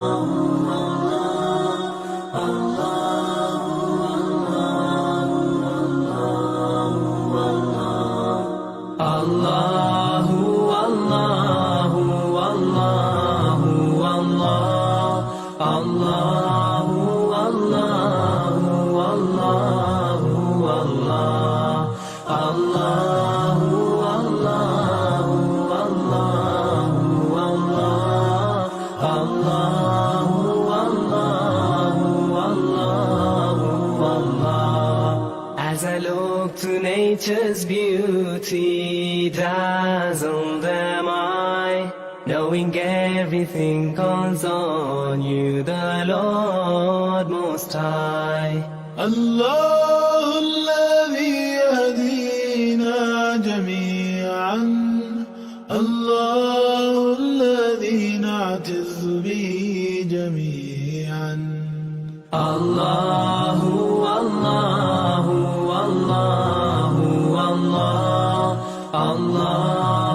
As I look to nature's beauty, dazzled am I, knowing everything calls on you, the Lord Most High. الله الذي يهدينا جميعا، الله الذي نعتز به جميعا. الله الله الله الله الله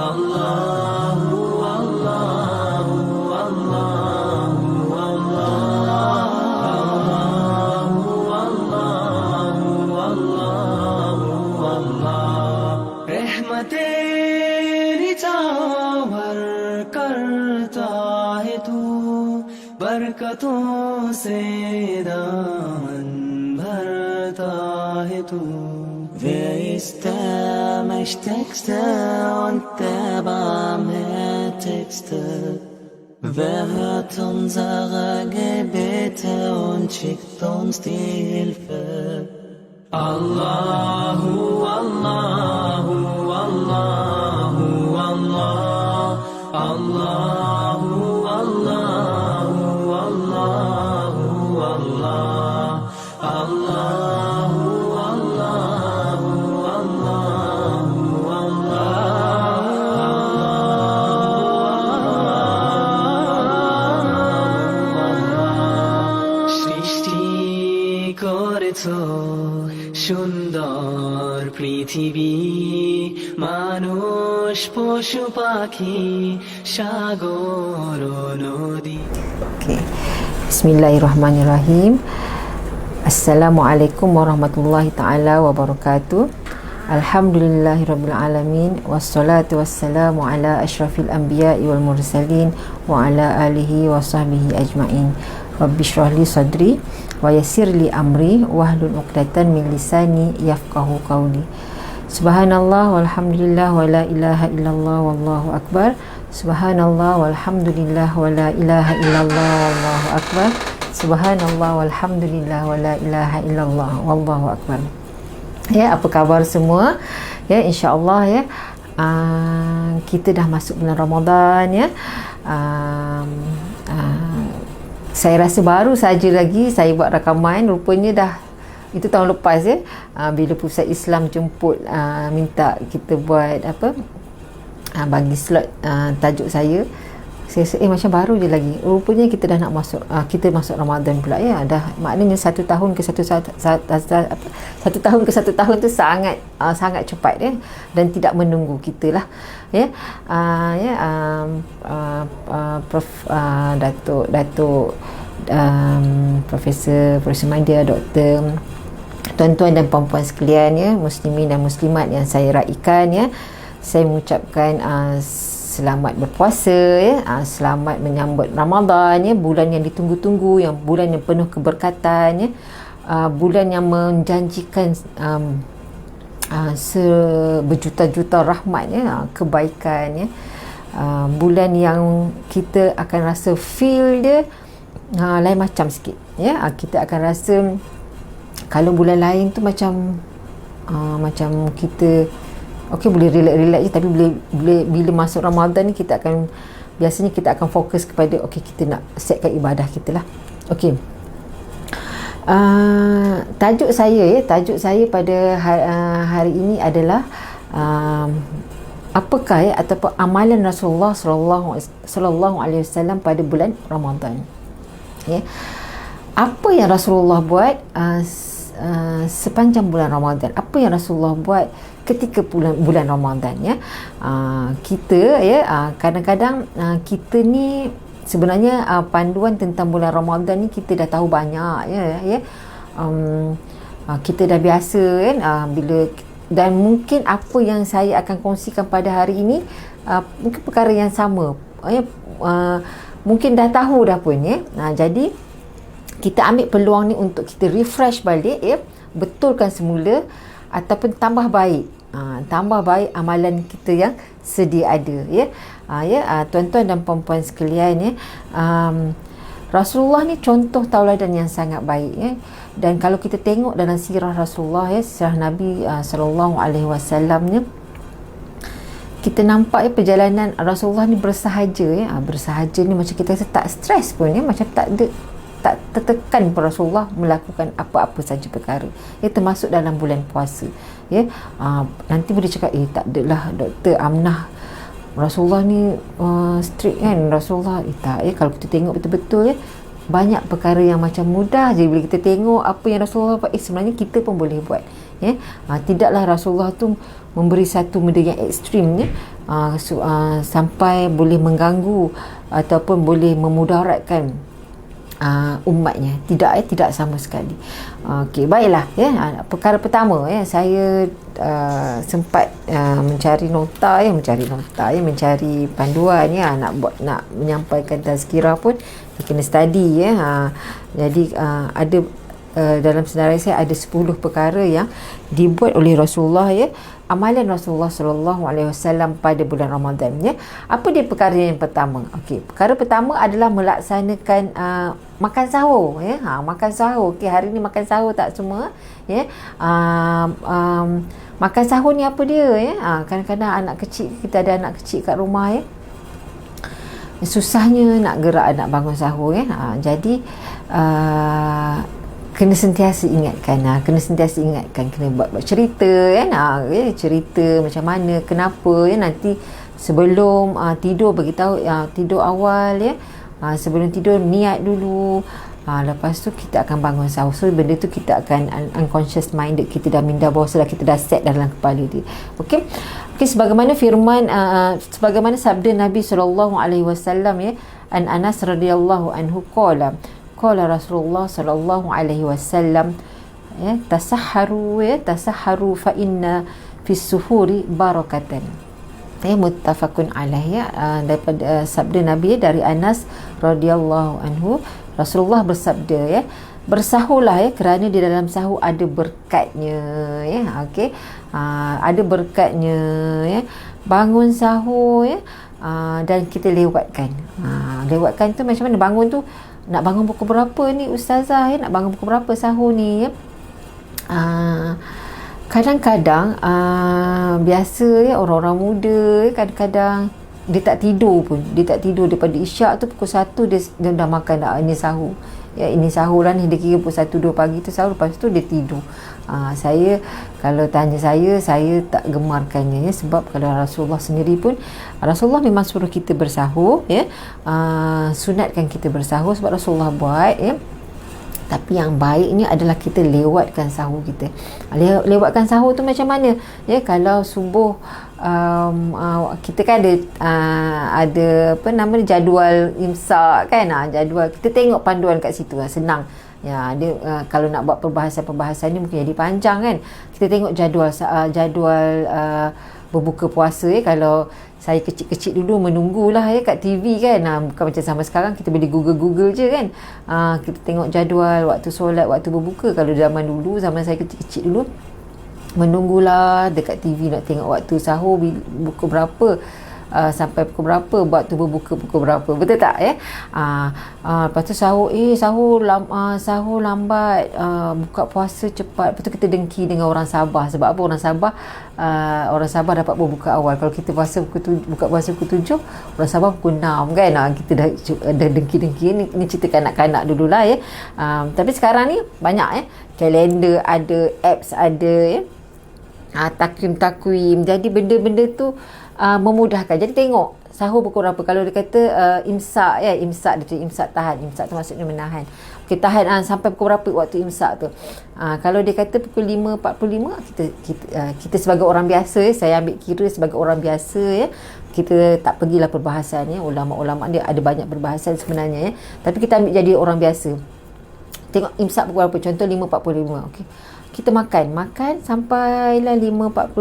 الله الله الله रहमतें निछावर करता है तू, बरकतों से दामन भरता है तू. Wer ist der Mächtigste und der Barmherzigste? Wer hört unsere Gebete und schickt uns die Hilfe? Allahu, Allahu, Allahu, Allah, Allahu, Allahu, Allahu, Allah, Allahu, Allahu, Allahu, সৃষ্টি করেছো সুন্দর পৃথিবী, মানুষ পশু পাখি সাগর নদী. Okay. Bismillahirrahmanirrahim. Assalamualaikum warahmatullahi taala wabarakatuh. Alhamdulillahirabbil alamin, wassalatu wassalamu ala asyrafil anbiya'i wal mursalin wa ala alihi wa sahbihi ajma'in. Rabbi shrah li sadri wa yassir li amri wahlul 'uqdatan min lisani yafqahu qawli. Subhanallah walhamdulillah wa la ilaha illallah wallahu akbar. Subhanallah walhamdulillah wa la ilaha illallah wallahu akbar. Subhanallah walhamdulillah wa la ilaha illallah wallahu akbar. Ya, apa khabar semua? Ya, insya-Allah ya. Kita dah masuk bulan Ramadan ya. Saya rasa baru saja lagi saya buat rakaman, rupanya dah itu tahun lepas ya. Bila Pusat Islam jemput minta kita buat apa? Bagi slot tajuk saya rasa macam baru je lagi. Rupanya kita dah nak masuk kita masuk Ramadan pula ya. Dah maknanya satu tahun ke satu tahun tu sangat cepat ya, dan tidak menunggu kita lah ya. Prof Datuk Profesor Madia, Doktor, tuan-tuan dan puan-puan sekalian ya, muslimin dan muslimat yang saya raikan ya, saya mengucapkan selamat berpuasa ya, selamat menyambut Ramadan ya, bulan yang ditunggu-tunggu, yang bulan yang penuh keberkatan ya, bulan yang menjanjikan berjuta-juta rahmat ya, kebaikan ya, bulan yang kita akan rasa feel dia lain macam sikit ya. Kita akan rasa kalau bulan lain tu macam kita okey boleh relax je, tapi bila masuk Ramadan ni kita akan biasanya kita akan fokus kepada okey kita nak setkan ibadah kita lah. Okey. Tajuk saya pada hari ini adalah apakah ya ataupun amalan Rasulullah sallallahu alaihi wasallam pada bulan Ramadan. Ya. Apa yang Rasulullah buat sepanjang bulan Ramadan. Apa yang Rasulullah buat ketika bulan Ramadan, ya. Kita, ya, kadang-kadang kita ni sebenarnya panduan tentang bulan Ramadan ni kita dah tahu banyak, ya. Kita dah biasa, kan, bila, dan mungkin apa yang saya akan kongsikan pada hari ini mungkin perkara yang sama, ya. Mungkin dah tahu dah pun, ya. Jadi kita ambil peluang ni untuk kita refresh balik, ya, betulkan semula ataupun tambah baik amalan kita yang sedia ada, ya. Tuan-tuan dan puan-puan sekalian, ya, Rasulullah ni contoh tauladan yang sangat baik, ya. Dan kalau kita tengok dalam sirah Rasulullah, ya, sirah Nabi sallallahu alaihi wasallam ni, kita nampak, ya, perjalanan Rasulullah ni bersahaja, ya. Bersahaja ni macam kita tak stres pun, ya, macam tak tertekan pun Rasulullah melakukan apa-apa saja perkara, ya, termasuk dalam bulan puasa, ya. Nanti boleh cakap, tak adalah Dr. Amnah, Rasulullah ni strict, kan, Rasulullah, tak, ya. Kalau kita tengok betul-betul, ya, banyak perkara yang macam mudah je bila kita tengok apa yang Rasulullah buat, sebenarnya kita pun boleh buat, ya. Tidaklah Rasulullah tu memberi satu benda yang ekstrim, ya, sampai boleh mengganggu ataupun boleh memudaratkan umatnya. Tidak sama sekali. Okey, baiklah, ya. Perkara pertama, ya, saya sempat mencari nota, mencari panduan, ya, nak menyampaikan tazkirah pun kena study, ya. Jadi ada dalam senarai saya ada 10 perkara yang dibuat oleh Rasulullah, ya, amalan Rasulullah sallallahu alaihi wasallam pada bulan Ramadan, ya. Apa dia perkara yang pertama? Okey, perkara pertama adalah melaksanakan makan sahur, ya. Makan sahur. Okey, hari ni makan sahur tak semua, ya. Makan sahur ni apa dia, ya? Kadang-kadang anak kecil, kita ada anak kecil kat rumah, ya, susahnya nak gerak, nak bangun sahur, ya. Jadi kena sentiasa ingatkan, kena buat cerita, kan, cerita macam mana, kenapa, ya, nanti sebelum tidur beritahu, tidur awal, ya, sebelum tidur niat dulu, lepas tu kita akan bangun sahur. So benda tu kita akan unconscious minded, kita dah minda bahawa sudah kita dah set dalam kepala dia. Okey, sebagaimana firman, sebagaimana sabda Nabi sallallahu alaihi wasallam, ya, an Anas radhiyallahu anhu qala Rasulullah sallallahu alaihi wasallam, ya, tasahharu fa inna fis suhuri barakatan. Muttafaqun alaih, ya. Daripada sabda Nabi, dari Anas radhiyallahu anhu, Rasulullah bersabda, ya, bersahurlah, ya, kerana di dalam sahur ada berkatnya, ya. Okey, ada berkatnya, ya. Bangun sahur, ya, dan kita lewatkan tu macam mana? Bangun tu nak bangun pukul berapa ni ustazah, ya? Nak bangun pukul berapa sahur ni, ya? Kadang-kadang biasa, ya, orang-orang muda, ya, kadang-kadang dia tak tidur daripada isyak tu pukul 1 dia dah makan dah, ini sahur, ya, ini sahur lah ni, dia kira pukul 1-2 pagi tu sahur, lepas tu dia tidur. Saya, kalau tanya saya tak gemarkannya, ya, sebab kalau Rasulullah sendiri pun, Rasulullah memang suruh kita bersahur, ya, sunatkan kita bersahur sebab Rasulullah buat, ya. Tapi yang baik ni adalah kita lewatkan sahur kita. Lewatkan sahur tu macam mana? Ya, kalau subuh kita kan ada apa nama jadual imsak, kan, jadual, kita tengok panduan kat situ, senang. Ya, dia kalau nak buat perbahasan ni mungkin jadi panjang, kan. Kita tengok jadual berbuka puasa, ya. Kalau saya kecil-kecil dulu menunggulah, ya, kat TV, kan. Bukan macam sama sekarang kita boleh google je, kan. Kita tengok jadual waktu solat, waktu berbuka. Kalau zaman saya kecil-kecil dulu, menunggulah dekat TV nak tengok waktu sahur buka berapa, sampai pukul berapa, waktu berbuka pukul berapa, betul tak, ya? Lepas tu sahur lambat, buka puasa cepat. Lepas tu kita dengki dengan orang Sabah. Sebab apa? Orang Sabah dapat berbuka awal. Kalau kita buka puasa pukul 7, orang Sabah pukul 6, kan. Kita dah dengki-dengki. Ni cerita kanak-kanak dululah, ya. Tapi sekarang ni banyak, ya, kalender ada, apps ada, ya, takwim. Jadi benda-benda tu memudahkan. Jadi tengok sahur pukul berapa. Kalau dia kata imsak, ya, imsak, dia imsak tahan. Imsak tu maksudnya menahan. kita tahan sampai pukul berapa waktu imsak tu. Kalau dia kata pukul 5.45, kita sebagai orang biasa, saya ambil kira sebagai orang biasa, ya, kita tak pergilah perbahasan, ya. Ulama-ulama dia ada banyak perbahasan sebenarnya, ya. Tapi kita ambil jadi orang biasa. Tengok imsak pukul berapa, contoh 5.45, okey. Kita makan sampailah 5.45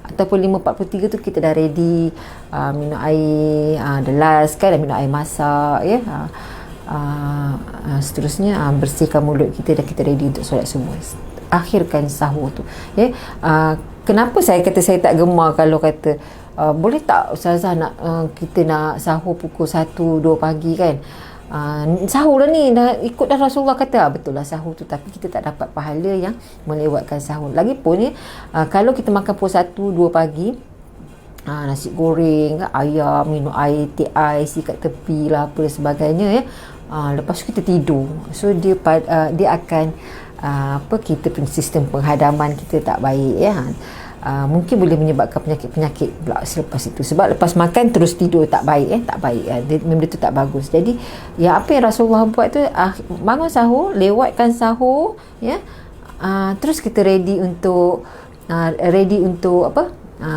ataupun 5.43 tu kita dah ready, minum air, the last kan, minum air masak, ya. Seterusnya bersihkan mulut kita dan kita ready untuk solat subuh. Akhirkan sahur tu, ya. Kenapa saya kata saya tak gemar kalau kata boleh tak Ustazah kita nak sahur pukul 1-2 pagi kan? Sahur lah ni, dah ikut dah Rasulullah kata. Betul lah sahur tu, tapi kita tak dapat pahala yang melewatkan sahur. Lagipun ya, kalau kita makan pukul 1-2 pagi, nasi goreng, ayam, minum air, teh ais kat tepi lah, apa dan sebagainya, ya. Lepas tu kita tidur, so dia akan kita punya sistem penghadaman kita tak baik, ya. Mungkin boleh menyebabkan penyakit pula selepas itu, sebab lepas makan terus tidur tak baik, tak baik, benda tu tak bagus. Jadi apa yang Rasulullah buat tu, bangun sahur, lewatkan sahur, ya, terus kita ready untuk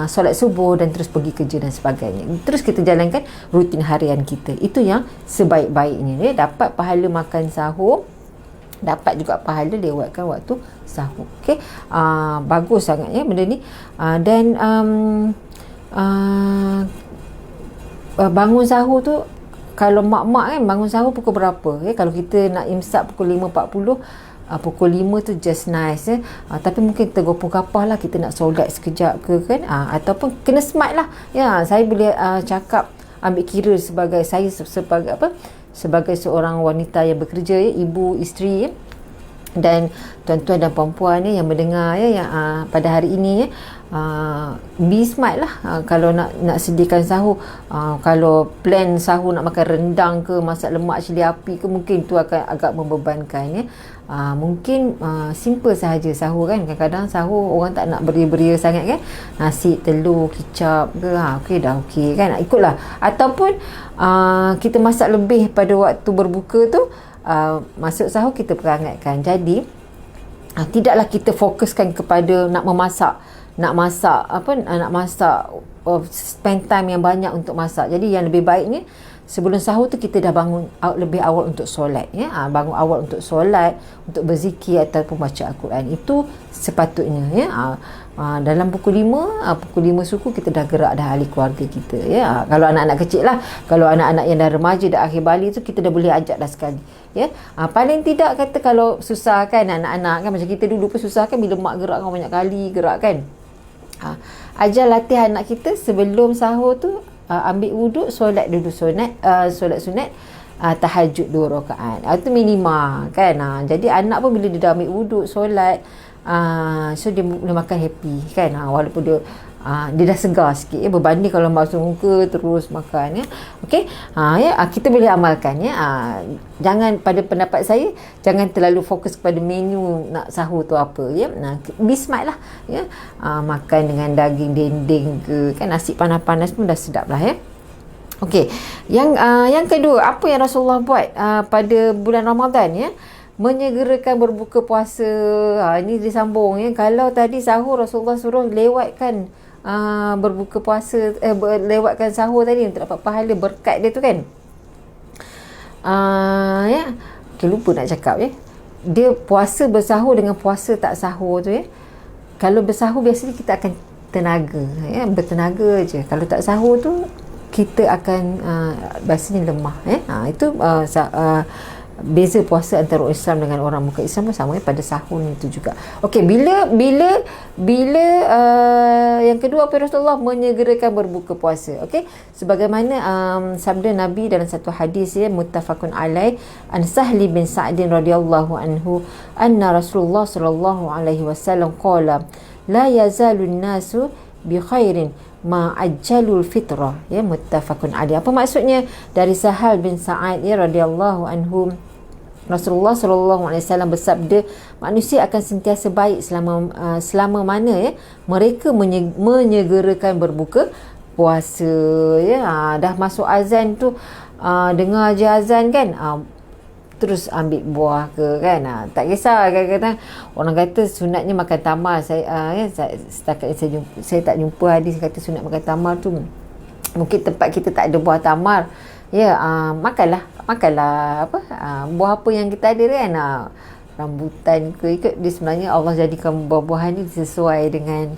solat subuh dan terus pergi kerja dan sebagainya. Terus kita jalankan rutin harian kita. Itu yang sebaik-baiknya, ya. Dapat pahala makan sahur, dapat juga pahala lewatkan waktu sahur. Okey, bagus sangat, ya, benda ni. Dan bangun sahur tu, kalau mak-mak kan bangun sahur pukul berapa, ya? Kalau kita nak imsak pukul 5.40, pukul 5 tu just nice, ya. Tapi mungkin tergopoh kapah lah, kita nak solat sekejap ke kan, ataupun kena smart lah, ya. Saya boleh cakap, ambil kira sebagai saya sebagai seorang wanita yang bekerja, ya, ibu, isteri, ya, dan tuan-tuan dan puan-puan, ya, yang mendengar, ya, yang pada hari ini, ya, be smart lah. Kalau nak sediakan sahur, kalau plan sahur nak makan rendang ke, masak lemak cili api ke, mungkin tu akan agak membebankan, ya. Mungkin simple sahaja sahur kan. Kadang-kadang sahur orang tak nak beria-beria sangat kan, nasi, telur, kicap ke, okey dah okey kan, ikutlah. Ataupun kita masak lebih pada waktu berbuka tu, masuk sahur kita perangatkan. Jadi tidaklah kita fokuskan kepada nak masak spend time yang banyak untuk masak. Jadi yang lebih baiknya sebelum sahur tu kita dah bangun lebih awal untuk solat, ya. Bangun awal untuk solat, untuk berzikir ataupun baca Al-Quran. Itu sepatutnya, ya. Dalam pukul 5 suku kita dah gerak dah ahli keluarga kita, ya. Kalau anak-anak kecil lah, kalau anak-anak yang dah remaja, dah akhir balik tu, kita dah boleh ajak dah sekali, ya. Paling tidak kata kalau susah kan anak-anak kan, macam kita dulu pun susah kan, bila mak gerak kan banyak kali gerak kan, ajar latih anak kita sebelum sahur tu, ambil wuduk, solat dulu solat sunat, tahajud 2 rakaat. Itu minima kan. Jadi anak pun bila dia dah ambil wuduk, solat, so dia makan happy kan, walaupun dia dah segar sikit, ya, berbanding kalau basuh muka terus makan, ya. Okey, ya, kita boleh amalkan, ya. Jangan, pada pendapat saya, jangan terlalu fokus kepada menu nak sahur tu apa, ya. Be smart lah, ya. Makan dengan daging dendeng ke kan, nasi panas-panas pun dah sedap lah, ya. Okey, yang kedua, apa yang Rasulullah buat pada bulan Ramadan, ya, menyegerakan berbuka puasa. Ini disambung, ya. Kalau tadi sahur Rasulullah suruh lewatkan berbuka puasa, lewatkan sahur tadi untuk dapat pahala berkat dia tu kan. Ya, okay, lupa nak cakap, ya. Dia puasa bersahur dengan puasa tak sahur tu, ya. Kalau bersahur biasanya kita akan tenaga, ya, bertenaga je. Kalau tak sahur tu kita akan biasanya lemah, ya. Itu beza puasa antara orang Islam dengan orang bukan Islam pun sama, ya, pada sahur itu juga. Okey, bila yang kedua, apa Rasulullah menyegerakan berbuka puasa. Okey, sebagaimana sabda Nabi dalam satu hadis, ya, muttafaqun alaih, an Sahli bin Sa'din radhiyallahu anhu, anna Rasulullah sallallahu alaihi wasallam qala la yazalun nasu bi khairin ma ajjalul fitrah, ya, muttafaqun alaih. Apa maksudnya? Dari Sahal bin Sa'ad, ya, radhiyallahu anhu, Rasulullah sallallahu alaihi wasallam bersabda, manusia akan sentiasa baik selama mana, ya, mereka menyegerakan berbuka puasa, ya. Dah masuk azan tu, dengar je azan kan, terus ambil buah ke kan. Tak kisah, kadang-kadang orang kata sunatnya makan tamar. Setakat saya tak jumpa hadis kata sunat makan tamar tu. Mungkin tempat kita tak ada buah tamar. Makanlah buah apa yang kita ada kan. Rambutan ke, ikut dia sebenarnya Allah jadikan buah-buahan ni sesuai dengan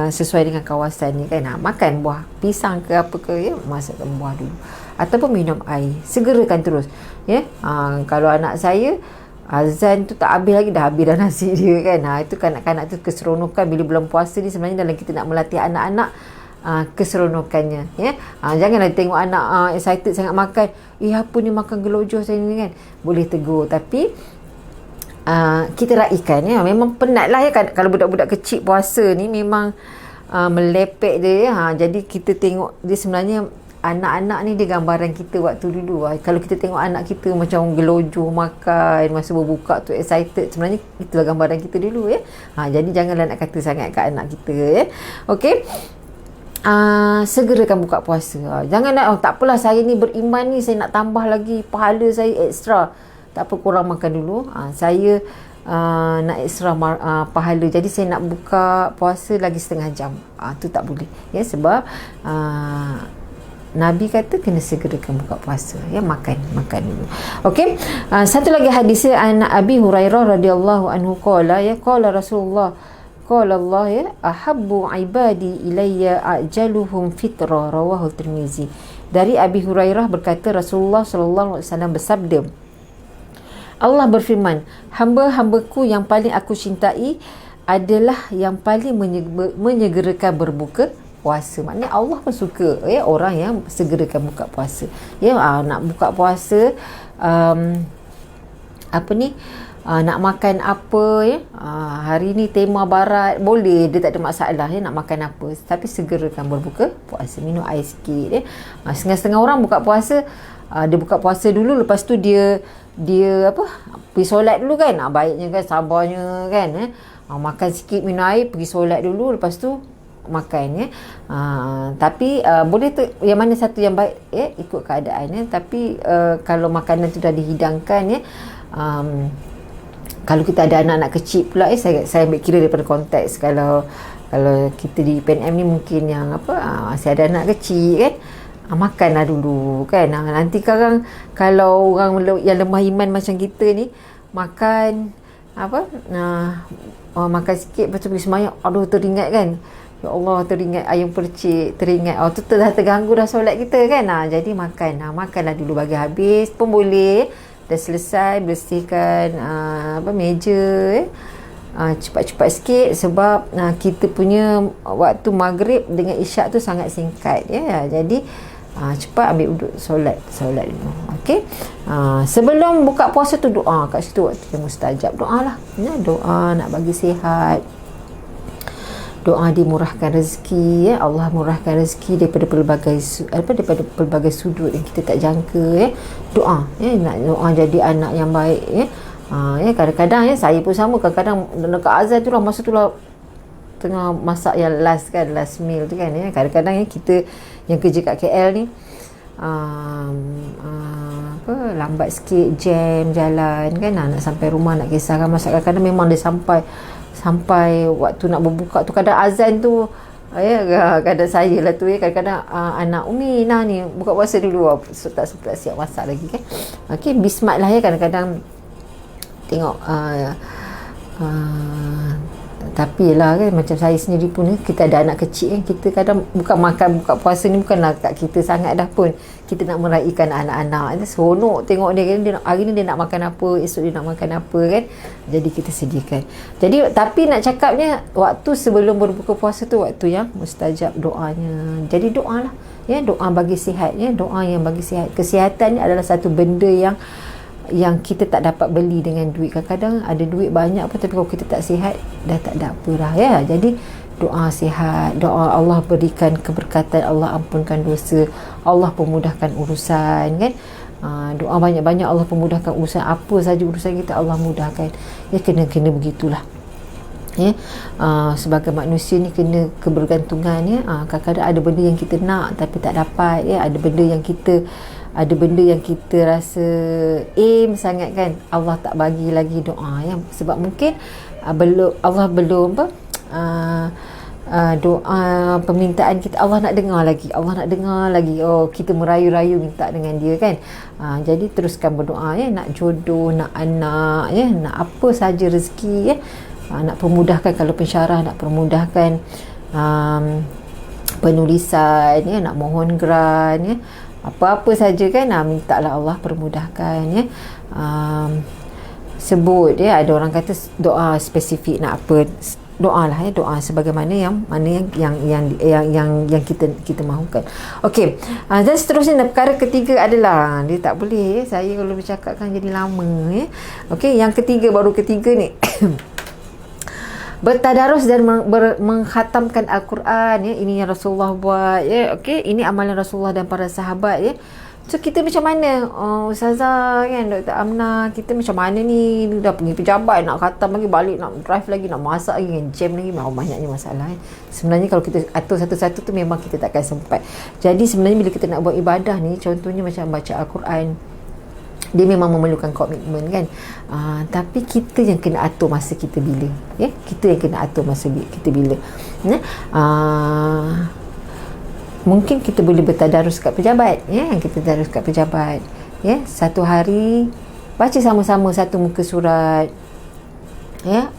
sesuai dengan kawasan ni kan. Makan buah pisang ke apa ke, masukkan buah dulu ataupun minum air, segerakan terus kalau anak saya azan tu tak habis lagi, dah habis dah nasi dia kan. Itu kanak-kanak tu keseronokan bila bulan puasa ni sebenarnya, dalam kita nak melatih anak-anak keseronokannya janganlah tengok anak excited sangat makan, apa ni makan gelojoh saya ni kan. Boleh tegur, tapi kita raikan memang penat lah kan. Kalau budak-budak kecil puasa ni memang melepek dia jadi kita tengok dia sebenarnya anak-anak ni dia gambaran kita waktu dulu. Kalau kita tengok anak kita macam gelojoh makan masa berbuka tu excited, sebenarnya itulah gambaran kita dulu jadi janganlah nak kata sangat kat anak kita okey. Segerakan buka puasa. Jangan tak apalah saya ni beriman ni, saya nak tambah lagi pahala saya ekstra. Tak apa, korang makan dulu. Saya nak ekstra pahala, jadi saya nak buka puasa lagi setengah jam. Tu tak boleh sebab Nabi kata kena segerakan buka puasa makan dulu. Okey, satu lagi hadis an Abi Hurairah radhiyallahu anhu qala qala Rasulullah qala Allah ahabbu ibadi ilayya ajaluhum fitra, rawahu Tirmizi. Dari Abi Hurairah berkata Rasulullah sallallahu alaihi wasallam bersabda, Allah berfirman, hamba-hambaku yang paling aku cintai adalah yang paling menyegerakan berbuka puasa. Maknanya Allah pun suka orang yang segerakan buka puasa. Nak buka puasa nak makan apa hari ni tema barat boleh, dia tak ada masalah nak makan apa, tapi segerakan berbuka puasa, minum air sikit setengah-setengah orang buka puasa dia buka puasa dulu, lepas tu dia pergi solat dulu kan. Baiknya kan, sabarnya kan makan sikit, minum air, pergi solat dulu, lepas tu makan tapi boleh tu yang mana satu yang baik ikut keadaan tapi kalau makanan tu dah dihidangkan kalau kita ada anak-anak kecil pula saya ambil kira daripada konteks, kalau kita di PNM ni mungkin yang masih ada anak kecil kan, makanlah dulu kan. Nanti sekarang kalau orang yang lemah iman macam kita ni makan makan sikit, lepas tu pergi semayang, aduh teringat kan, ya Allah, teringat ayam percik, teringat tu dah terganggu dah solat kita kan. Jadi makanlah dulu, bagi habis pun boleh. Dah selesai bersihkan meja cepat-cepat sikit, sebab kita punya waktu maghrib dengan isyak tu sangat singkat jadi cepat ambil duduk solat dulu. Okey, sebelum buka puasa tu doa, kat situ waktu yang mustajab. Doalah doa nak bagi sihat, doa dimurahkan rezeki Allah murahkan rezeki daripada pelbagai sudut yang kita tak jangka doa nak doa jadi anak yang baik kadang-kadang saya pun sama, kadang-kadang dekat azan tu lah, masa tu lah tengah masak yang last meal tu kan kadang-kadang kita yang kerja kat KL ni lambat sikit, jam jalan kan, nak sampai rumah, nak kisahkan masak, kadang-kadang memang dia sampai waktu nak berbuka tu, kadang azan tu kadang saya lah tu kadang-kadang anak Umi ni buka puasa dulu, tak sempat siap masak lagi kan. Okey, bismat lah kadang-kadang tengok tapi lah kan, macam saya sendiri pun kita ada anak kecil kan, kita kadang buka puasa ni bukanlah kat kita sangat dah pun, kita nak meraihkan anak-anak, seronok tengok dia kan, hari ni dia nak makan apa, esok dia nak makan apa kan, jadi kita sediakan. Jadi tapi nak cakapnya waktu sebelum berbuka puasa tu waktu yang mustajab doanya, jadi doalah doa bagi sihat doa yang bagi sihat. Kesihatan ni adalah satu benda yang kita tak dapat beli dengan duit. Kadang-kadang ada duit banyak pun, tapi kalau kita tak sihat dah tak ada apa dah jadi doa sihat, doa Allah berikan keberkatan, Allah ampunkan dosa, Allah pemudahkan urusan kan. Doa banyak-banyak, Allah pemudahkan urusan, apa saja urusan kita Allah mudahkan kena begitulah sebagai manusia ni kena kebergantungan kadang-kadang ada benda yang kita nak tapi tak dapat ada benda yang kita ada benda yang kita rasa aim sangat kan, Allah tak bagi lagi doa ya. Sebab mungkin Allah belum doa permintaan kita Allah nak dengar lagi. Oh, kita merayu-rayu minta dengan dia kan. Jadi teruskan berdoa ya, nak jodoh, nak anak ya, nak apa saja rezeki ya. Nak permudahkan, kalau pensyarah nak permudahkan penulisan ya, nak mohon grant ya, apa-apa saja kan, mintalah Allah permudahkan ya. Sebut ya, ada orang kata doa spesifik nak apa, doa lah ya, doa sebagaimana yang kita mahukan. Okey, dan seterusnya perkara ketiga adalah, dia tak boleh ya, saya kalau bercakap kan jadi lama ya. Okey, yang ketiga, baru ketiga ni bertadarus dan mengkhatamkan Al-Quran ya. Ini yang Rasulullah buat ya. Okey, ini amalan Rasulullah dan para sahabat ya. So kita macam mana, Ustazah kan, Dr. Amna, kita macam mana ni, dah pergi pejabat, nak khatam lagi, balik nak drive lagi, nak masak lagi, jam lagi, banyaknya masalah kan. Sebenarnya kalau kita atur satu-satu tu memang kita takkan sempat. Jadi sebenarnya bila kita nak buat ibadah ni, contohnya macam baca Al-Quran, dia memang memerlukan komitmen kan. Tapi kita yang kena atur masa kita bila ya? Kita yang kena atur masa kita bila ya? Mungkin kita boleh bertadarus kat pejabat ya, yang kita tadarus kat pejabat ya, satu hari baca sama-sama satu muka surat ya,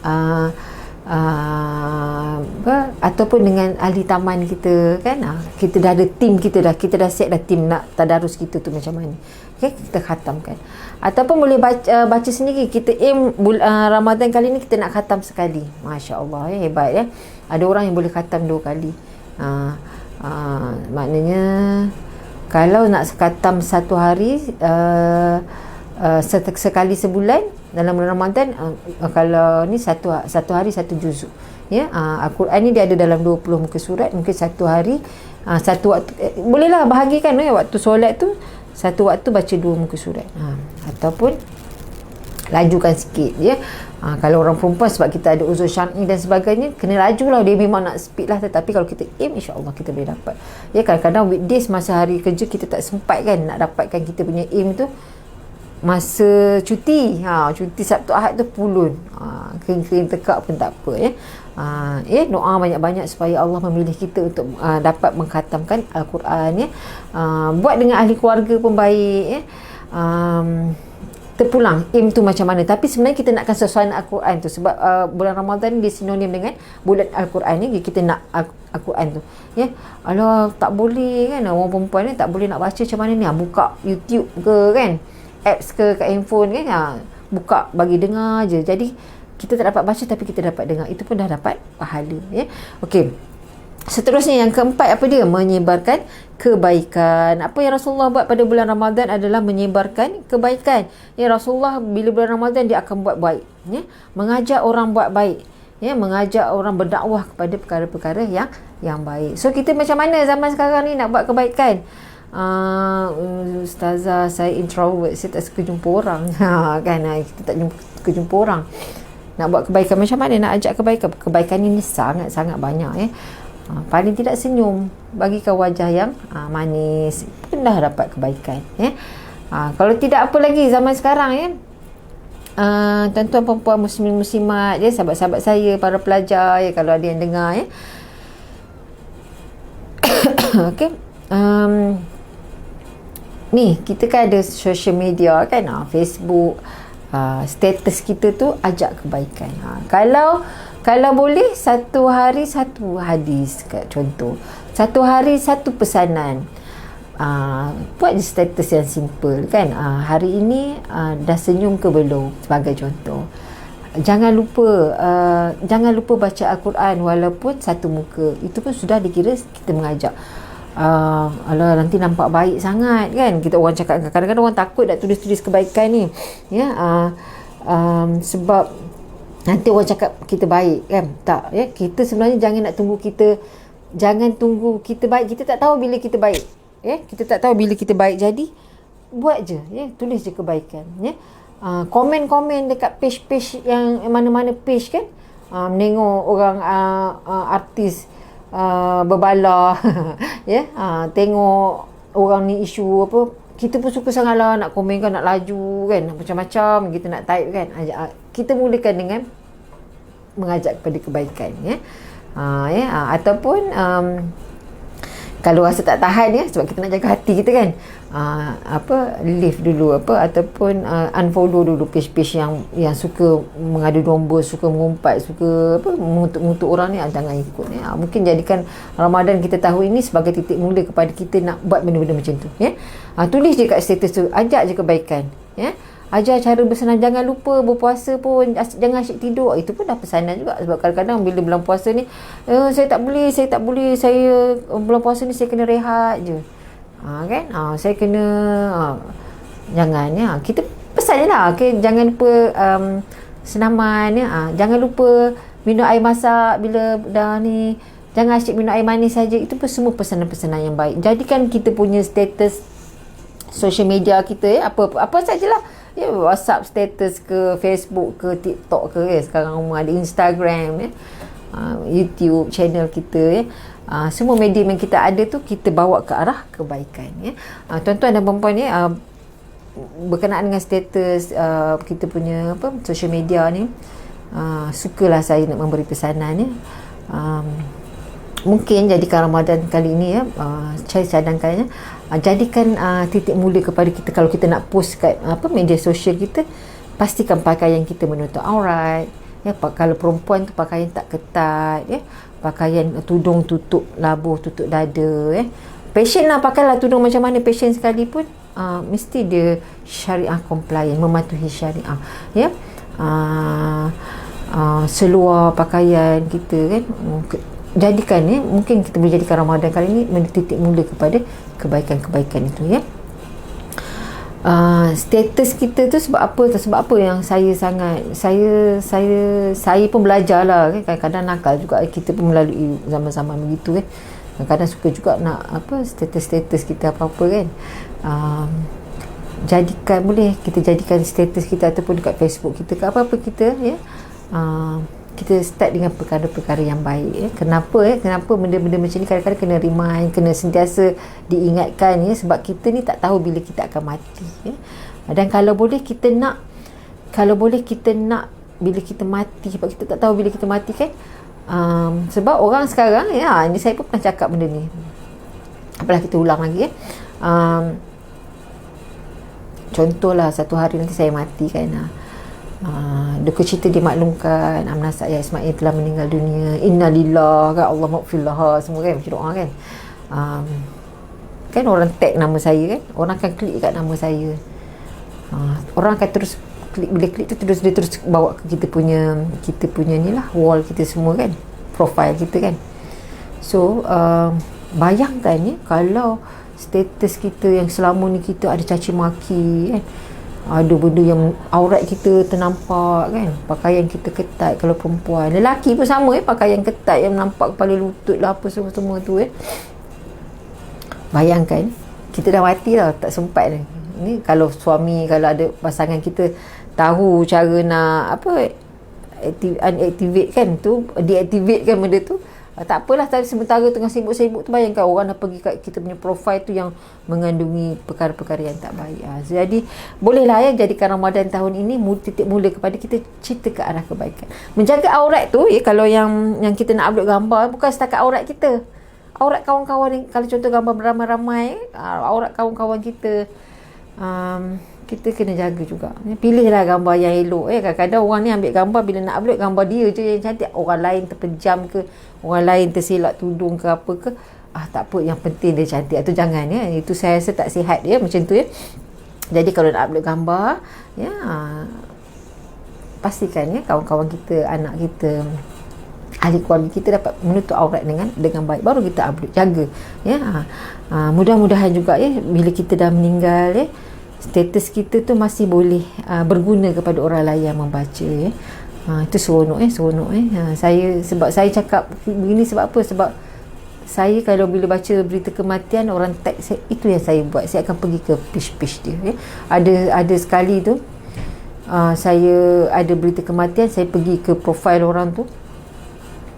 ataupun dengan ahli taman kita kan. Kita dah ada tim, kita dah set dah tim nak tadarus kita tu macam mana. Okay, kita khatamkan. Ataupun boleh baca sendiri. Kita aim Ramadan kali ni kita nak khatam sekali. Masya Allah ya, hebat ya. Ada orang yang boleh khatam 2 kali. Maknanya kalau nak khatam satu hari, sekali sebulan dalam bulan Ramadan, kalau ni satu hari satu juzuk ya. Al-Quran ni dia ada dalam 20 muka surat. Mungkin satu hari satu waktu, bolehlah bahagikan ya, waktu solat tu satu waktu baca 2 muka surat. Ataupun lajukan sikit ya. Kalau orang perempuan sebab kita ada uzur syar'i dan sebagainya, kena laju lah, dia memang nak speed lah. Tetapi kalau kita aim, insya-Allah kita boleh dapat ya. Kadang-kadang weekdays masa hari kerja kita tak sempat kan nak dapatkan kita punya aim tu. Masa cuti, cuti Sabtu Ahad tu pulun, kering-kering tekak pun tak apa ya. Doa banyak-banyak supaya Allah memilih kita untuk dapat mengkhatamkan Al-Quran ya. Buat dengan ahli keluarga pun baik ya. Terpulang aim tu macam mana, tapi sebenarnya kita nakkan suasana Al-Quran tu sebab bulan Ramadan dia sinonim dengan bulan Al-Quran ni. Kita nak Al-Quran tu ya. Alah, tak boleh kan, orang perempuan ni tak boleh nak baca macam mana ni, buka YouTube ke kan, apps ke kat handphone kan, buka bagi dengar je. Jadi kita tak dapat baca tapi kita dapat dengar, itu pun dah dapat pahala ya. Okey, seterusnya yang keempat, apa dia? Menyebarkan kebaikan. Apa yang Rasulullah buat pada bulan Ramadan adalah menyebarkan kebaikan ya. Rasulullah bila bulan Ramadan dia akan buat baik ya, mengajak orang buat baik ya, mengajak orang berdakwah kepada perkara-perkara yang baik. So kita macam mana zaman sekarang ni nak buat kebaikan? Ustazah, saya introvert, saya tak suka jumpa orang kan, kita tak suka jumpa orang. Nak buat kebaikan macam mana, nak ajak kebaikan ini sangat-sangat banyak ya. Paling tidak senyum, bagikan wajah yang manis, pun dah dapat kebaikan ya. Kalau tidak, apa lagi zaman sekarang ya, tuan-tuan perempuan muslimin muslimat ya, sahabat-sahabat saya, para pelajar ya, kalau ada yang dengar ya. Okey, ni kita kan ada social media kan, Facebook, status kita tu ajak kebaikan. Kalau boleh satu hari satu hadis, contoh satu hari satu pesanan. Buat je status yang simple kan. Hari ini dah senyum ke belum, sebagai contoh. Jangan lupa baca Al-Quran walaupun satu muka. Itu pun sudah dikira kita mengajak. Alah, nanti nampak baik sangat kan, kita orang cakap. Kadang-kadang orang takut nak tulis-tulis kebaikan ni ya, sebab nanti orang cakap kita baik kan. Tak ya, kita sebenarnya jangan tunggu kita baik. Kita tak tahu bila kita baik ya, kita tak tahu bila kita baik. Jadi buat je ya, tulis je kebaikan ya. Komen-komen dekat page-page yang mana-mana page kan, menengok orang artis berbala ya, tengok orang ni isu apa, kita pun suka sangat lah nak komen kan, nak laju kan, macam-macam kita nak type kan. Kita mulakan dengan mengajak kepada kebaikan, ya. Ataupun kalau rasa tak tahan, ya, sebab kita nak jaga hati kita kan, leave dulu ataupun unfollow dulu page-page yang suka mengadu domba, suka mengumpat, suka mengutuk orang ni, jangan ikut, ya. Mungkin jadikan Ramadan kita tahun ini sebagai titik mula kepada kita nak buat benda-benda macam tu, ya. Tulis je kat status tu, ajak je kebaikan, ya. Ajar cara bersenam, jangan lupa berpuasa pun jangan asyik tidur. Itu pun dah pesanan juga, sebab kadang-kadang bila bulan puasa ni saya tak boleh, saya bulan puasa ni saya kena rehat je, kan, saya kena jangan, ya. Kita pesan je lah, okay? Jangan lupa senaman, ya. Jangan lupa minum air masak bila dah ni, jangan asyik minum air manis saja. Itu pun semua pesanan-pesanan yang baik. Jadikan kita punya status social media kita, ya, apa sajalah, ya, WhatsApp status ke, Facebook ke, TikTok ke, ya. Sekarang ada Instagram, ya, YouTube channel kita, ya. Semua medium yang kita ada tu kita bawa ke arah kebaikan, ya. Tuan-tuan dan puan-puan, ya, berkenaan dengan status kita punya social media ni, sukalah saya nak memberi pesanan, ya. Mungkin jadikan Ramadan kali ini, ya, saya cadangkan, ya, jadikan titik mula kepada kita. Kalau kita nak post kat media sosial kita, pastikan pakaian kita menutup aurat, ya. Kalau perempuan tu pakaian tak ketat, ya, pakaian tudung tutup labuh, tutup dada, ya. Fashion lah, pakailah tudung macam mana fashion sekalipun, mesti dia syariah compliant, mematuhi syariah, ya. Seluar pakaian kita, kan, jadikan, ya, mungkin kita boleh jadikan Ramadan kali ini menjadi titik mula kepada kebaikan-kebaikan itu, ya. Status kita tu sebab apa yang saya pun belajar lah, kan. Kadang-kadang nakal juga kita pun melalui zaman-zaman begitu, kan. Kadang-kadang suka juga nak status kita apa-apa, kan. Boleh kita jadikan status kita ataupun dekat Facebook kita, ke apa-apa kita, ya, kita start dengan perkara-perkara yang baik, ya. Kenapa benda-benda macam ni kadang-kadang kena remind, kena sentiasa diingatkan, ya, sebab kita ni tak tahu bila kita akan mati, ya. Dan kalau boleh kita nak bila kita mati, sebab kita tak tahu bila kita mati, kan. Sebab orang sekarang, ya, ni saya pun pernah cakap benda ni, apalah kita ulang lagi, ya. Contohlah satu hari nanti saya mati, kan, duka cita dimaklumkan, Amnasa Ayah Ismail telah meninggal dunia, innalillah, kan, Allah maghfirlah, semua, kan, macam doa, kan. Kan orang tag nama saya, kan, orang akan klik kat nama saya, orang akan terus klik, bila klik tu dia terus bawa ke kita punya ni lah, wall kita semua, kan, profile kita, kan. So bayangkan, ya, kalau status kita yang selama ni kita ada caci maki, kan, ada benda yang aurat kita ternampak, kan, pakaian kita ketat kalau perempuan, lelaki pun sama, pakaian ketat yang nampak kepala lutut lah, apa semua tu, bayangkan kita dah mati dah, tak sempat ni. Kalau suami, kalau ada pasangan kita tahu cara nak unactivate, kan, tu deactivate, kan, benda tu, tak apalah. Tapi sementara tengah sibuk-sibuk tu, bayangkan orang dah pergi kat kita punya profile tu yang mengandungi perkara-perkara yang tak baik. Jadi bolehlah, ya, jadikan Ramadan tahun ini titik mula kepada kita cerita ke arah kebaikan. Menjaga aurat tu, ya, kalau yang kita nak upload gambar, bukan setakat aurat kita, aurat kawan-kawan. Kalau contoh gambar beramai-ramai, aurat kawan-kawan kita, kita kena jaga juga. Pilihlah gambar yang elok, kadang-kadang orang ni ambil gambar, bila nak upload gambar dia je yang cantik, orang lain terpejam ke, orang lain tersilap tudung ke apa ke, tak apa, yang penting dia cantik. Itu jangan, ya, itu saya rasa tak sihat, ya, macam tu, ya. Jadi kalau nak upload gambar, ya, pastikan, ya, kawan-kawan kita, anak kita, ahli keluarga kita dapat menutup aurat dengan baik, baru kita upload. Jaga, ya. Mudah-mudahan juga, ya, bila kita dah meninggal, ya, status kita tu masih boleh berguna kepada orang lain yang membaca, ya. Itu seronok, sebab saya cakap begini sebab apa? Sebab saya kalau bila baca berita kematian, orang tag saya, itu yang saya buat. Saya akan pergi ke page dia, ya. Ada sekali tu saya ada berita kematian, saya pergi ke profile orang tu,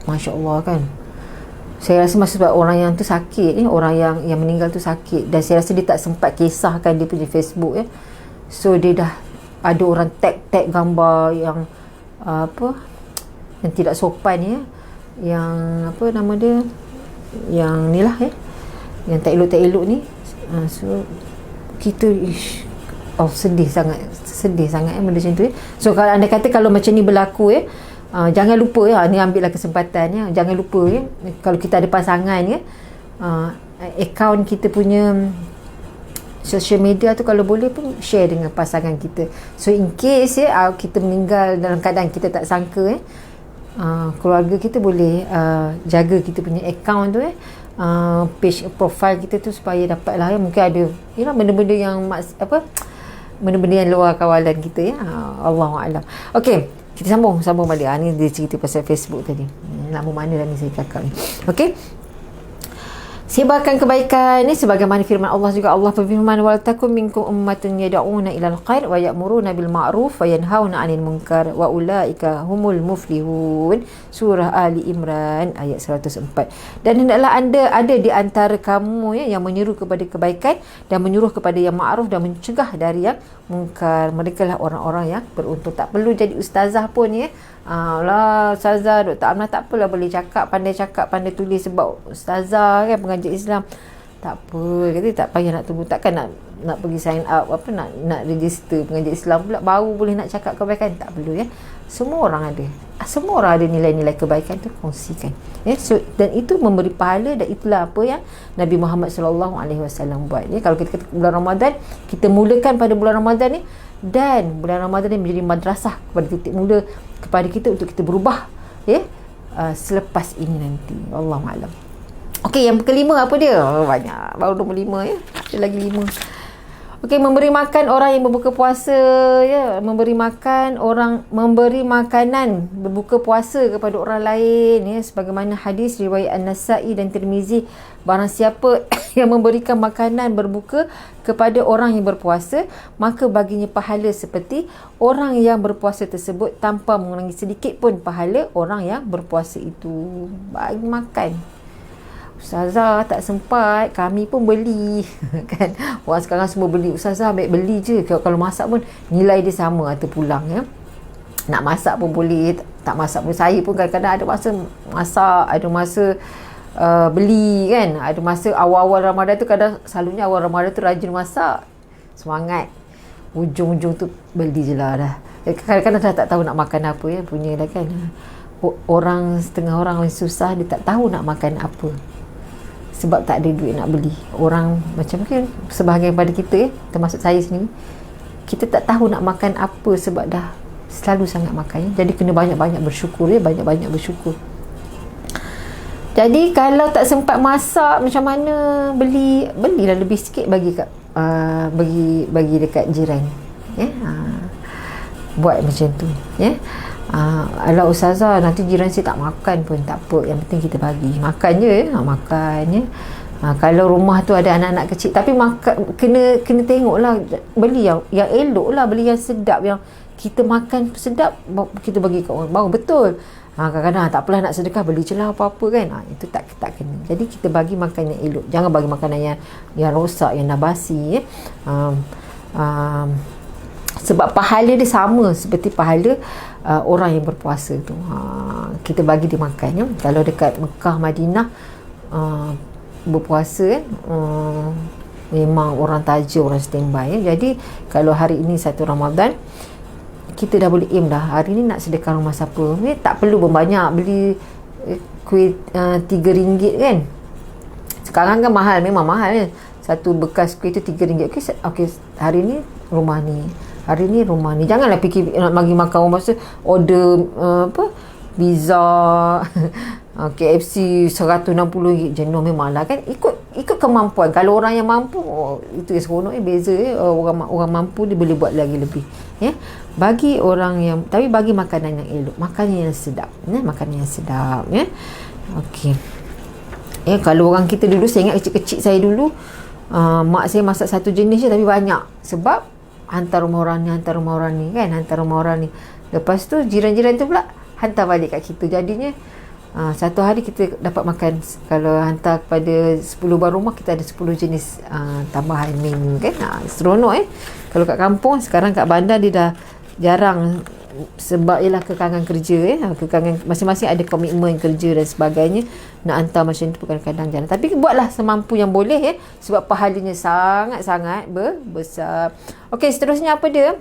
Masya Allah, kan, Saya rasa masa sebab orang yang tu sakit ni, orang yang meninggal tu sakit, dan saya rasa dia tak sempat kisahkan dia punya Facebook ya. So dia dah ada orang tag gambar yang yang tidak sopan ya, yang apa nama dia, yang ni lah ya, yang tak elok ni. So kita sedih sangat benda macam tu ya. So kalau anda kata kalau macam ni berlaku ya, jangan lupa ya, ni ambillah kesempatan ya, jangan lupa ya, kalau kita ada pasangan ya, akaun kita punya social media tu kalau boleh pun share dengan pasangan kita. So in case ya kita meninggal dalam keadaan kita tak sangka keluarga kita boleh jaga kita punya akaun tu page profile kita tu, supaya dapatlah ya, mungkin ada benda-benda yang benda-benda yang luar kawalan kita ya. Allahuakbar. Okey, kita sambung balik. Ni dia cerita pasal Facebook tadi. Lama mana dah ni saya cakap ni. Okey. Sebarkan kebaikan ni sebagaimana firman Allah juga. Allah berfirman, wal takum minkum ummatun yad'una ilal khair wa ya'muruna bil ma'ruf wa yanhauna 'anil munkar wa ulaika humul muflihun. Surah Ali Imran ayat 104. Dan hendaklah anda ada di antara kamu ya, yang menyeru kepada kebaikan dan menyuruh kepada yang ma'ruf dan mencegah dari yang munkar. Mereka lah orang-orang yang beruntung. Tak perlu jadi ustazah pun ya. Ustazah Dr. Amnah tak apalah, boleh pandai cakap, pandai tulis sebab ustazah kan, pengajar Islam. Tak apa, kata tak payah nak tunggu. Takkan nak pergi sign up nak register pengajar Islam pula baru boleh nak cakap kebaikan. Tak perlu ya. Semua orang ada nilai-nilai kebaikan tu, kongsikan ya. So, dan itu memberi pahala, dan itulah apa yang Nabi Muhammad SAW buat ya. Kalau kita kata bulan Ramadan, kita mulakan pada bulan Ramadan ni, dan bulan Ramadan ni menjadi madrasah kepada titik mula kepada kita untuk kita berubah ya, selepas ini nanti. Wallahualam. Okey, yang kelima apa dia? Banyak, baru 25 ya. Ada lagi 5. Okey, memberi makan orang yang berbuka puasa ya, memberi makanan berbuka puasa kepada orang lain ya, sebagaimana hadis riwayat An-Nasa'i dan Tirmizi, barang siapa yang memberikan makanan berbuka kepada orang yang berpuasa, maka baginya pahala seperti orang yang berpuasa tersebut tanpa mengurangi sedikit pun pahala orang yang berpuasa itu. Bagi makan. Ustazah tak sempat, kami pun beli kan. Orang sekarang semua beli. Ustazah baik beli je, kalau masak pun nilai dia sama atau pulang ya. Nak masak pun boleh, tak masak pun. Saya pun kadang-kadang ada masa masak, ada masa beli kan. Ada masa awal-awal Ramadan tu, selalunya awal Ramadan tu rajin masak, semangat. Ujung-ujung tu beli je lah dah. Kadang-kadang dah tak tahu nak makan apa ya, punya dah kan. Setengah orang yang susah, dia tak tahu nak makan apa sebab tak ada duit nak beli. Orang macam mungkin sebahagian pada kita termasuk saya sendiri, kita tak tahu nak makan apa sebab dah selalu sangat makan ya. Jadi kena banyak-banyak bersyukur ya, banyak-banyak bersyukur. Jadi kalau tak sempat masak, macam mana, belilah lebih sikit bagi dekat jiran ya. Buat macam tu ya. Alah ustazah, nanti jiran saya tak makan pun tak apa, yang penting kita bagi makan je ya. Makan ya. Kalau rumah tu ada anak-anak kecil, tapi makan kena tengoklah, beli yang elok lah, beli yang sedap, yang kita makan sedap, kita bagi kat orang baru betul. Kadang-kadang tak apalah nak sedekah, beli je lah apa-apa kan. Itu tak kena. Jadi kita bagi makan yang elok, jangan bagi makanan yang rosak, yang dah basi ya. Sebab pahala dia sama seperti pahala orang yang berpuasa tu. Kita bagi dia makan ya. Kalau dekat Mekah, Madinah berpuasa memang orang tajam, orang standby ya. Jadi kalau hari ini 1 Ramadan, kita dah boleh aim dah, hari ni nak sedekah rumah siapa ni. Tak perlu berbanyak, beli kuih RM3 kan. Sekarang kan mahal, memang mahal ya. Satu bekas kuih tu RM3. Okey, hari ni rumah ni, hari ni rumah ni. Janganlah fikir nak bagi makan rumah tu, order pizza KFC RM160, jenuh memanglah kan. Ikut kemampuan. Kalau orang yang mampu, itu yang seronok beza ya. Orang mampu dia boleh buat lagi lebih ya. Bagi orang yang, tapi bagi makanan yang elok, makanan yang sedap ya, makanan yang sedap ya. Okey ya. Kalau orang kita dulu, saya ingat kecil-kecil saya dulu, mak saya masak satu jenis je tapi banyak, sebab hantar rumah orang ni kan, hantar rumah orang ni. Lepas tu jiran-jiran tu pula hantar balik kat kita. Jadinya Satu hari kita dapat makan, kalau hantar kepada 10 buah rumah, kita ada 10 jenis tambahan menu kan. Seronok Kalau kat kampung, sekarang kat bandar dia dah jarang, sebab ialah kekangan kerja kekangan, masing-masing ada komitmen kerja dan sebagainya. Nak hantar macam tu kadang-kadang jarang. Tapi buatlah semampu yang boleh sebab pahalanya sangat-sangat besar. Okey, seterusnya apa dia?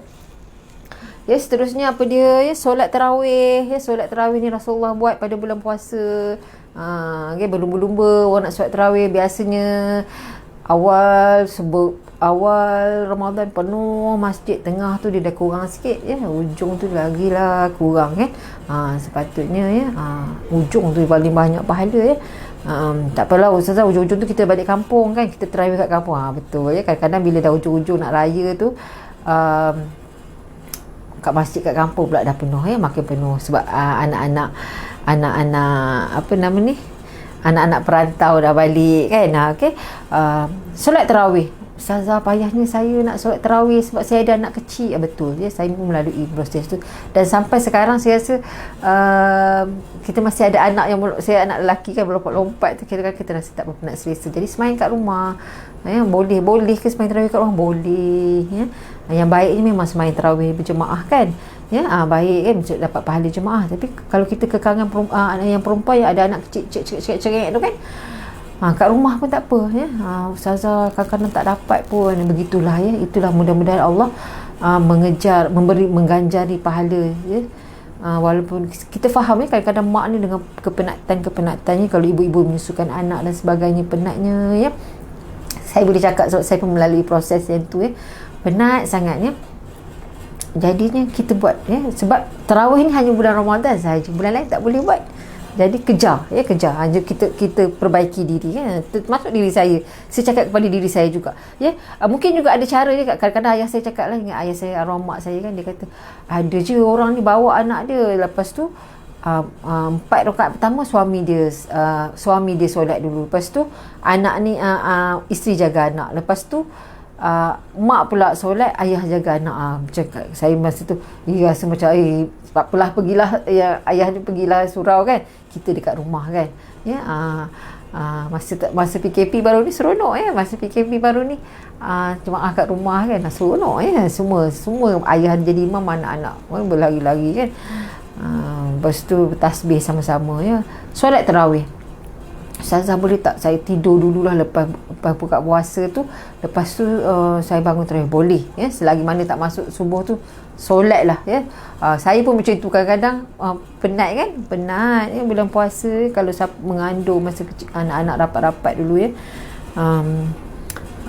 Seterusnya apa dia? Solat tarawih. Solat tarawih ni Rasulullah buat pada bulan puasa. Berlumba-lumba orang nak solat tarawih. Biasanya awal Ramadan penuh masjid, tengah tu dia dah kurang sikit ujung tu lagilah kurang sepatutnya ujung tu paling banyak pahala tak apalah ustazah, ujung-ujung tu kita balik kampung kan, kita tarawih kat kampung. Betul kadang-kadang bila dah ujung-ujung nak raya tu kat masjid kat kampung pula dah penuh makin penuh sebab anak-anak apa nama ni, anak-anak perantau dah balik kan. Solat tarawih, ustazah payahnya saya nak solat tarawih sebab saya ada anak kecil. Betul saya pun melalui proses tu dan sampai sekarang saya rasa kita masih ada anak yang saya anak lelaki kan berlompat-lompat tu, kira-kira kita rasa tak berapa nak selesa. Jadi semain kat rumah boleh ke semain tarawih kat rumah? Boleh yang baiknya memang semain tarawih berjemaah kan baik kan, dapat pahala jemaah. Tapi kalau kita kekangan yang perempuan yang ada anak kecil cerik tu kan, kat rumah pun tak apa ustazah kadang-kadang tak dapat pun. Begitulah itulah mudah-mudahan Allah mengganjari pahala walaupun kita faham kadang-kadang mak ni dengan kepenatan-kepenatannya, kalau ibu-ibu menyusukan anak dan sebagainya penatnya saya boleh cakap sebab saya pun melalui proses yang tu penat sangatnya. Jadinya kita buat sebab tarawih ni hanya bulan Ramadan sahaja, bulan lain tak boleh buat. Jadi kejar hanya kita perbaiki diri termasuk diri saya cakap kepada diri saya juga mungkin juga ada cara je. Kadang-kadang ayah saya cakap lah, ingat ayah saya, arwah mak saya kan, dia kata ada je orang ni bawa anak dia, lepas tu 4 rakaat pertama suami dia solat dulu, lepas tu anak ni isteri jaga anak, lepas tu mak pula solat, ayah jaga anak. Cakap saya masa tu rasa macam apalah, pergilah ayah ni pergilah surau kan, kita dekat rumah kan masa PKP baru ni seronok masa PKP baru ni jemaah kat rumah kan seronok semua ayah jadi imam, anak-anak berlari-lari kan lepas tu tasbih sama-sama solat tarawih. Ustazah boleh tak saya tidur dululah lepas buka puasa tu, lepas tu saya bangun tarawih? Boleh selagi mana tak masuk subuh tu solat lah saya pun macam tu kadang-kadang penat bulan puasa. Kalau siapa mengandung masa kecil, anak-anak rapat-rapat dulu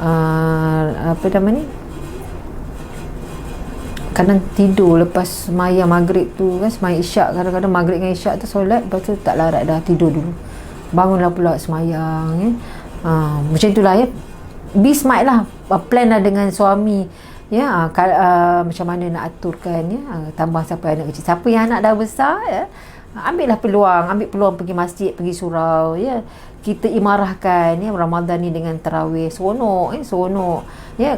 apa nama ni, kadang tidur lepas semayang maghrib tu kan, semayang isyak, kadang-kadang maghrib dengan isyak tu solat, lepas tu tak larat dah tidur dulu, bangunlah pula semayang macam itulah be smart lah, plan lah dengan suami macam mana nak aturkan tambah siapa anak kecil, siapa yang anak dah besar ambil peluang pergi masjid, pergi surau kita imarahkan Ramadan ni dengan tarawih. Seronok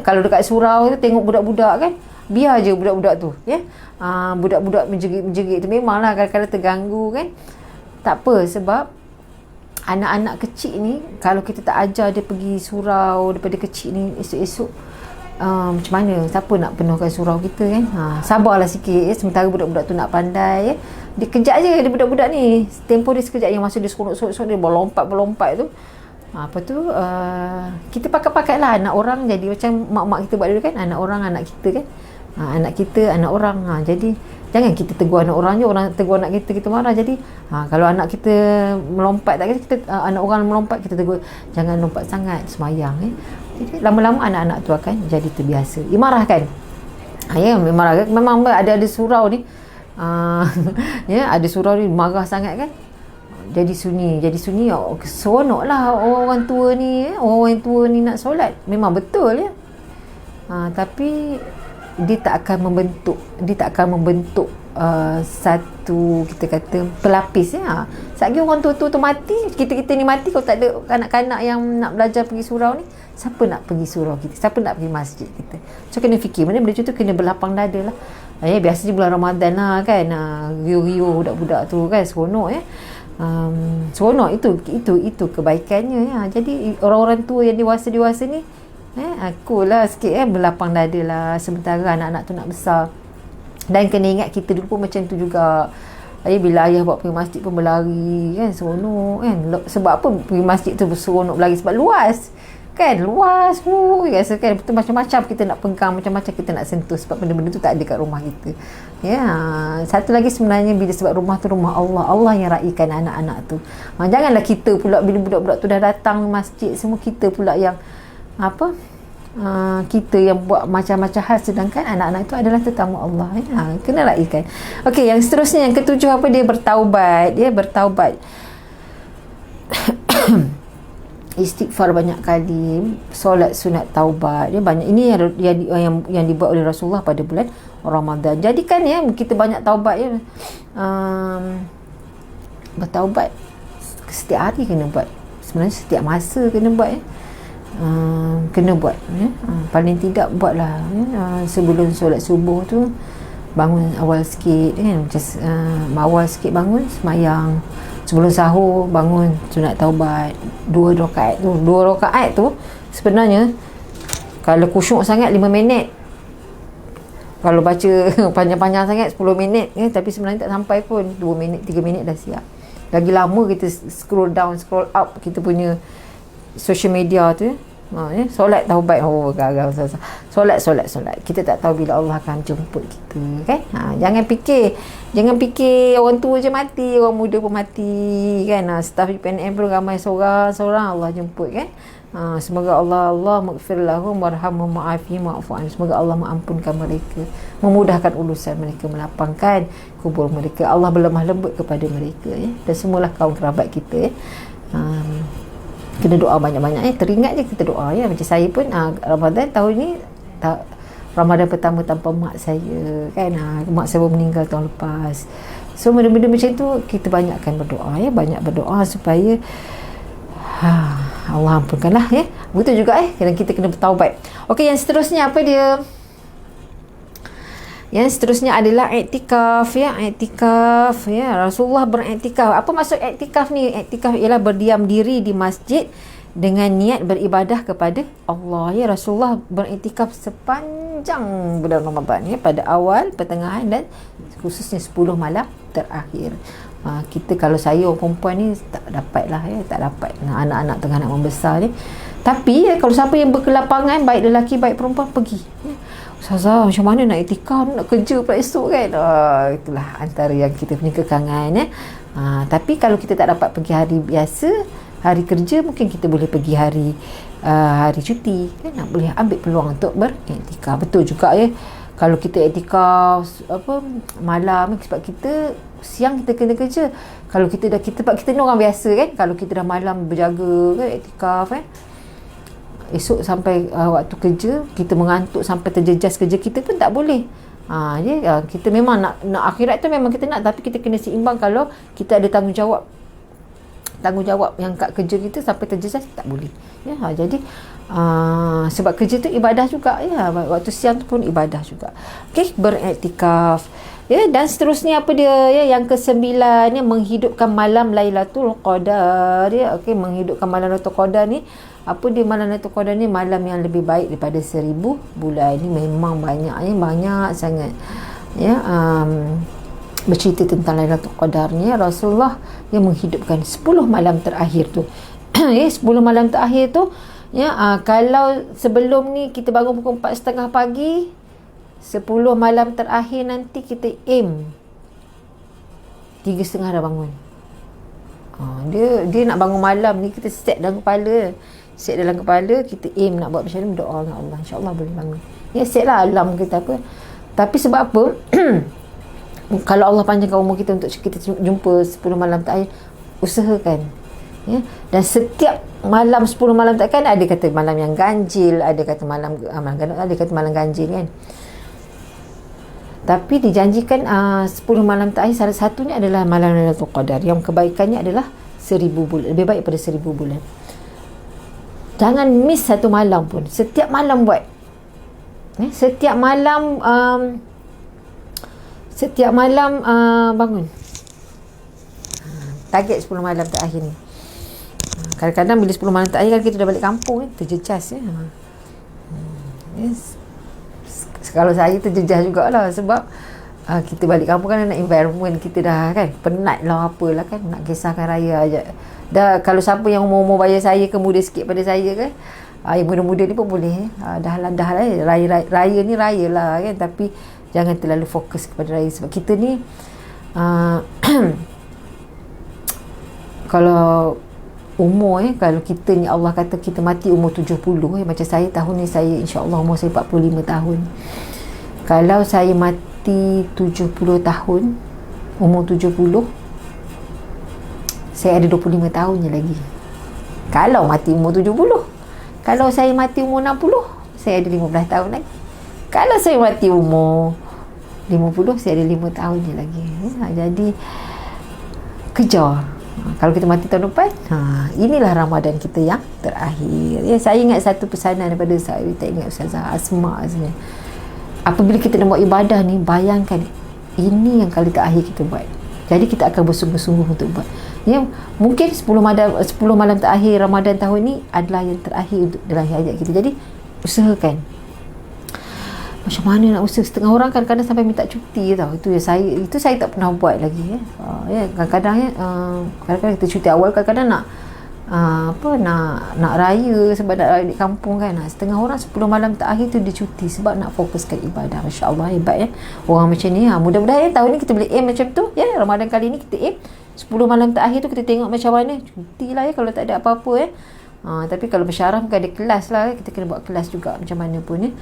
kalau dekat surau tu tengok budak-budak kan, biar je budak-budak tu budak-budak menjerit tu memanglah kadang-kadang terganggu kan, tak apa sebab anak-anak kecil ni kalau kita tak ajar dia pergi surau daripada kecil ni, esok-esok macam mana, siapa nak penuhkan surau kita kan. Sabarlah sikit sementara budak-budak tu nak pandai dia kejap je, dia budak-budak ni tempoh dia sekejap, yang masa dia seronok-seronok dia berlompat tu apa tu kita pakai lah anak orang, jadi macam mak-mak kita buat dulu kan, anak orang anak kita kan, anak kita anak orang jadi jangan kita tegur anak orang je, orang tegur anak kita marah. Jadi kalau anak kita melompat tak kita anak orang melompat kita tegur, jangan lompat sangat semayang Jadi lama-lama anak-anak tu akan jadi terbiasa. Imarahkan imarahkan. Memang ada surau ni ada surau ni marah sangat kan, jadi sunyi seronok lah orang tua ni nak solat, memang betul tapi dia tak akan membentuk satu kita kata pelapis Satgi orang tua-tua tu mati, kita ni mati, kalau tak ada kanak-kanak yang nak belajar pergi surau ni, siapa nak pergi surau kita, siapa nak pergi masjid kita. So kena fikir benda tu kena berlapang dada lah biasanya bulan Ramadan lah kan, rio-rio budak-budak tu kan seronok Seronok itu kebaikannya ya. Jadi orang-orang tua yang dewasa ni akulah sikit berlapang dada lah sementara anak-anak tu nak besar. Dan kena ingat kita dulu pun macam tu juga. Bila ayah buat pergi masjid pun berlari kan, seronok kan. Sebab apa pergi masjid tu seronok berlari? Sebab luas kan, luas rasa kan, betul macam-macam kita nak pegang, macam-macam kita nak sentuh, sebab benda-benda tu tak ada kat rumah kita ya. Satu lagi sebenarnya, bila sebab rumah tu rumah Allah yang raikan anak-anak tu. Janganlah kita pula bila budak-budak tu dah datang masjid semua, kita pula yang kita yang buat macam-macam hal, sedangkan anak-anak itu adalah tetamu Allah ya. Kena raikan. Okey, yang seterusnya, yang ketujuh apa? Dia bertaubat. Istighfar banyak kali, solat sunat taubat. Dia banyak. Ini yang dibuat oleh Rasulullah pada bulan Ramadan. Jadi kan ya, kita banyak taubat ya. Bertaubat setiap hari kena buat. Sebenarnya setiap masa kena buat ya. Kena buat ya. Paling tidak buatlah ya. Sebelum solat subuh tu bangun awal sikit kan, awal sikit bangun semayang. Sebelum sahur bangun sunat taubat 2 rakaat tu sebenarnya kalau khusyuk sangat 5 minit, kalau baca panjang-panjang sangat 10 minit ya. Tapi sebenarnya tak sampai pun 2 minit 3 minit dah siap. Lagi lama kita scroll down scroll up kita punya social media tu ya. Solat taubat, solat kita tak tahu bila Allah akan jemput kita kan. Jangan fikir orang tua je mati, orang muda pun mati kan. Staff PNM pun ramai seorang Allah jemput kan. Semoga Allah maghfir lahum warhamhum wa'afihim wa'fu anhum. Semoga Allah mengampunkan mereka, memudahkan urusan mereka, melapangkan kubur mereka. Allah berlemah lembut kepada mereka ya. Dan semualah kaum kerabat kita ya. Kena doa banyak-banyak ya. Teringat je kita doa ya. Macam saya pun Ramadan tahun ni Ramadan pertama tanpa mak saya kan. Mak saya pun meninggal tahun lepas. So benda-benda macam tu kita banyakkan berdoa ya. Banyak berdoa supaya Allah ampunkanlah ya. Betul juga kita kena bertaubat. Okey, yang seterusnya apa dia? Yang seterusnya adalah iktikaf ya. Iktikaf ya. Rasulullah beriktikaf. Apa maksud iktikaf ni? Iktikaf ialah berdiam diri di masjid dengan niat beribadah kepada Allah ya. Rasulullah beriktikaf sepanjang bulan Ramadan ya, pada awal, pertengahan dan khususnya 10 malam terakhir. Kita kalau saya orang perempuan ni tak dapat lah ya, tak dapat anak-anak tengah nak membesar ni. Tapi ya, kalau siapa yang berkelapangan, baik lelaki baik perempuan, pergi ya. Ustazah, macam mana nak iktikaf, nak kerja pula esok kan. Itulah antara yang kita punya kekangan ya. Tapi kalau kita tak dapat pergi hari biasa, hari kerja, mungkin kita boleh pergi hari cuti kan, nak boleh ambil peluang untuk beriktikaf. Betul juga ya, kalau kita iktikaf malam, sebab kita siang kita kena kerja. Kalau kita ni orang biasa kan, kalau kita dah malam berjaga kan, iktikaf kan, esok sampai waktu kerja kita mengantuk sampai terjejas kerja kita pun tak boleh. Kita memang nak akhirat tu memang kita nak, tapi kita kena seimbang. Kalau kita ada tanggungjawab yang kat kerja kita sampai terjejas, tak boleh ya. Jadi sebab kerja tu ibadah juga ya, waktu siang tu pun ibadah juga. Okey, beriktikaf ya. Dan seterusnya apa dia ya, yang ke-9 ya, menghidupkan malam Lailatul Qadar ya. Okey, menghidupkan malam Lailatul Qadar ni, apa dia malam Lailatul Qadar ni? Malam yang lebih baik daripada 1000 bulan. Ini memang banyak sangat ya. Bercerita tentang Lailatul Qadar ni ya, Rasulullah yang menghidupkan 10 malam terakhir tu ya. 10 malam terakhir tu ya, kalau sebelum ni kita bangun pukul 4.30 pagi, 10 malam terakhir nanti kita aim 3.30 dah bangun. Dia nak bangun malam ni, kita set dalam kepala, kita aim nak buat macam ni, berdoa dengan Allah, insya-Allah boleh bangun ya. Set lah alarm kita apa. Tapi sebab apa? Kalau Allah panjangkan umur kita untuk kita jumpa 10 malam terakhir, usahakan ya. Dan setiap malam 10 malam terakhir kan, ada kata malam yang ganjil, ada kata malam ada kata malam ganjil kan. Tapi dijanjikan 10 malam terakhir salah satunya adalah malam Lailatul Qadar, yang kebaikannya adalah 1000 bulan, lebih baik pada 1000 bulan. Jangan miss satu malam pun. Setiap malam buat. Setiap malam bangun. target 10 malam terakhir ni. Kadang-kadang bila 10 malam terakhir kan kita dah balik kampung kan, terjejas ya. Yes. Kalau saya terjejas jugalah sebab kita balik kampung kan nak environment kita dah kan penat lah apalah kan, nak kisahkan raya aja. Dah kalau siapa yang umur bayar saya ke muda sikit pada saya kan, yang muda-muda ni pun boleh dah raya ni raya lah kan, tapi jangan terlalu fokus kepada raya sebab kita ni kalau umur kalau kita ni Allah kata kita mati umur 70 macam saya tahun ni saya insya-Allah umur saya 45 tahun. Kalau saya mati 70 tahun umur 70 saya ada 25 tahun je lagi. Kalau mati umur 70. Kalau saya mati umur 60 saya ada 15 tahun lagi. Kalau saya mati umur 50 saya ada 5 tahun je lagi. Jadi kejar. Kalau kita mati tahun depan, inilah Ramadan kita yang terakhir. Ya, saya ingat satu pesanan daripada saya, tak ingat Ustazah Asma sebenarnya. Apabila kita nak buat ibadah ni, bayangkan ini yang kali terakhir kita buat. Jadi kita akan bersungguh-sungguh untuk buat. Ya, mungkin 10 malam terakhir Ramadan tahun ni adalah yang terakhir untuk dalam hayat kita. Jadi usahakan. Macam mana nak usaha, setengah orang kadang-kadang sampai minta cuti tau. Itu saya tak pernah buat lagi kadang-kadang kadang-kadang kita cuti awal, kadang-kadang nak raya sebab nak raya di kampung kan. Setengah orang 10 malam terakhir tu dia cuti sebab nak fokuskan ibadah. Masya-Allah, hebat orang macam ni. Mudah-mudahan tahun ni kita boleh aim macam tu Ramadan kali ni kita aim 10 malam terakhir tu kita tengok macam mana. Cuti lah kalau tak ada apa-apa tapi kalau bersyarah mungkin ada kelas lah kita kena buat kelas juga macam mana pun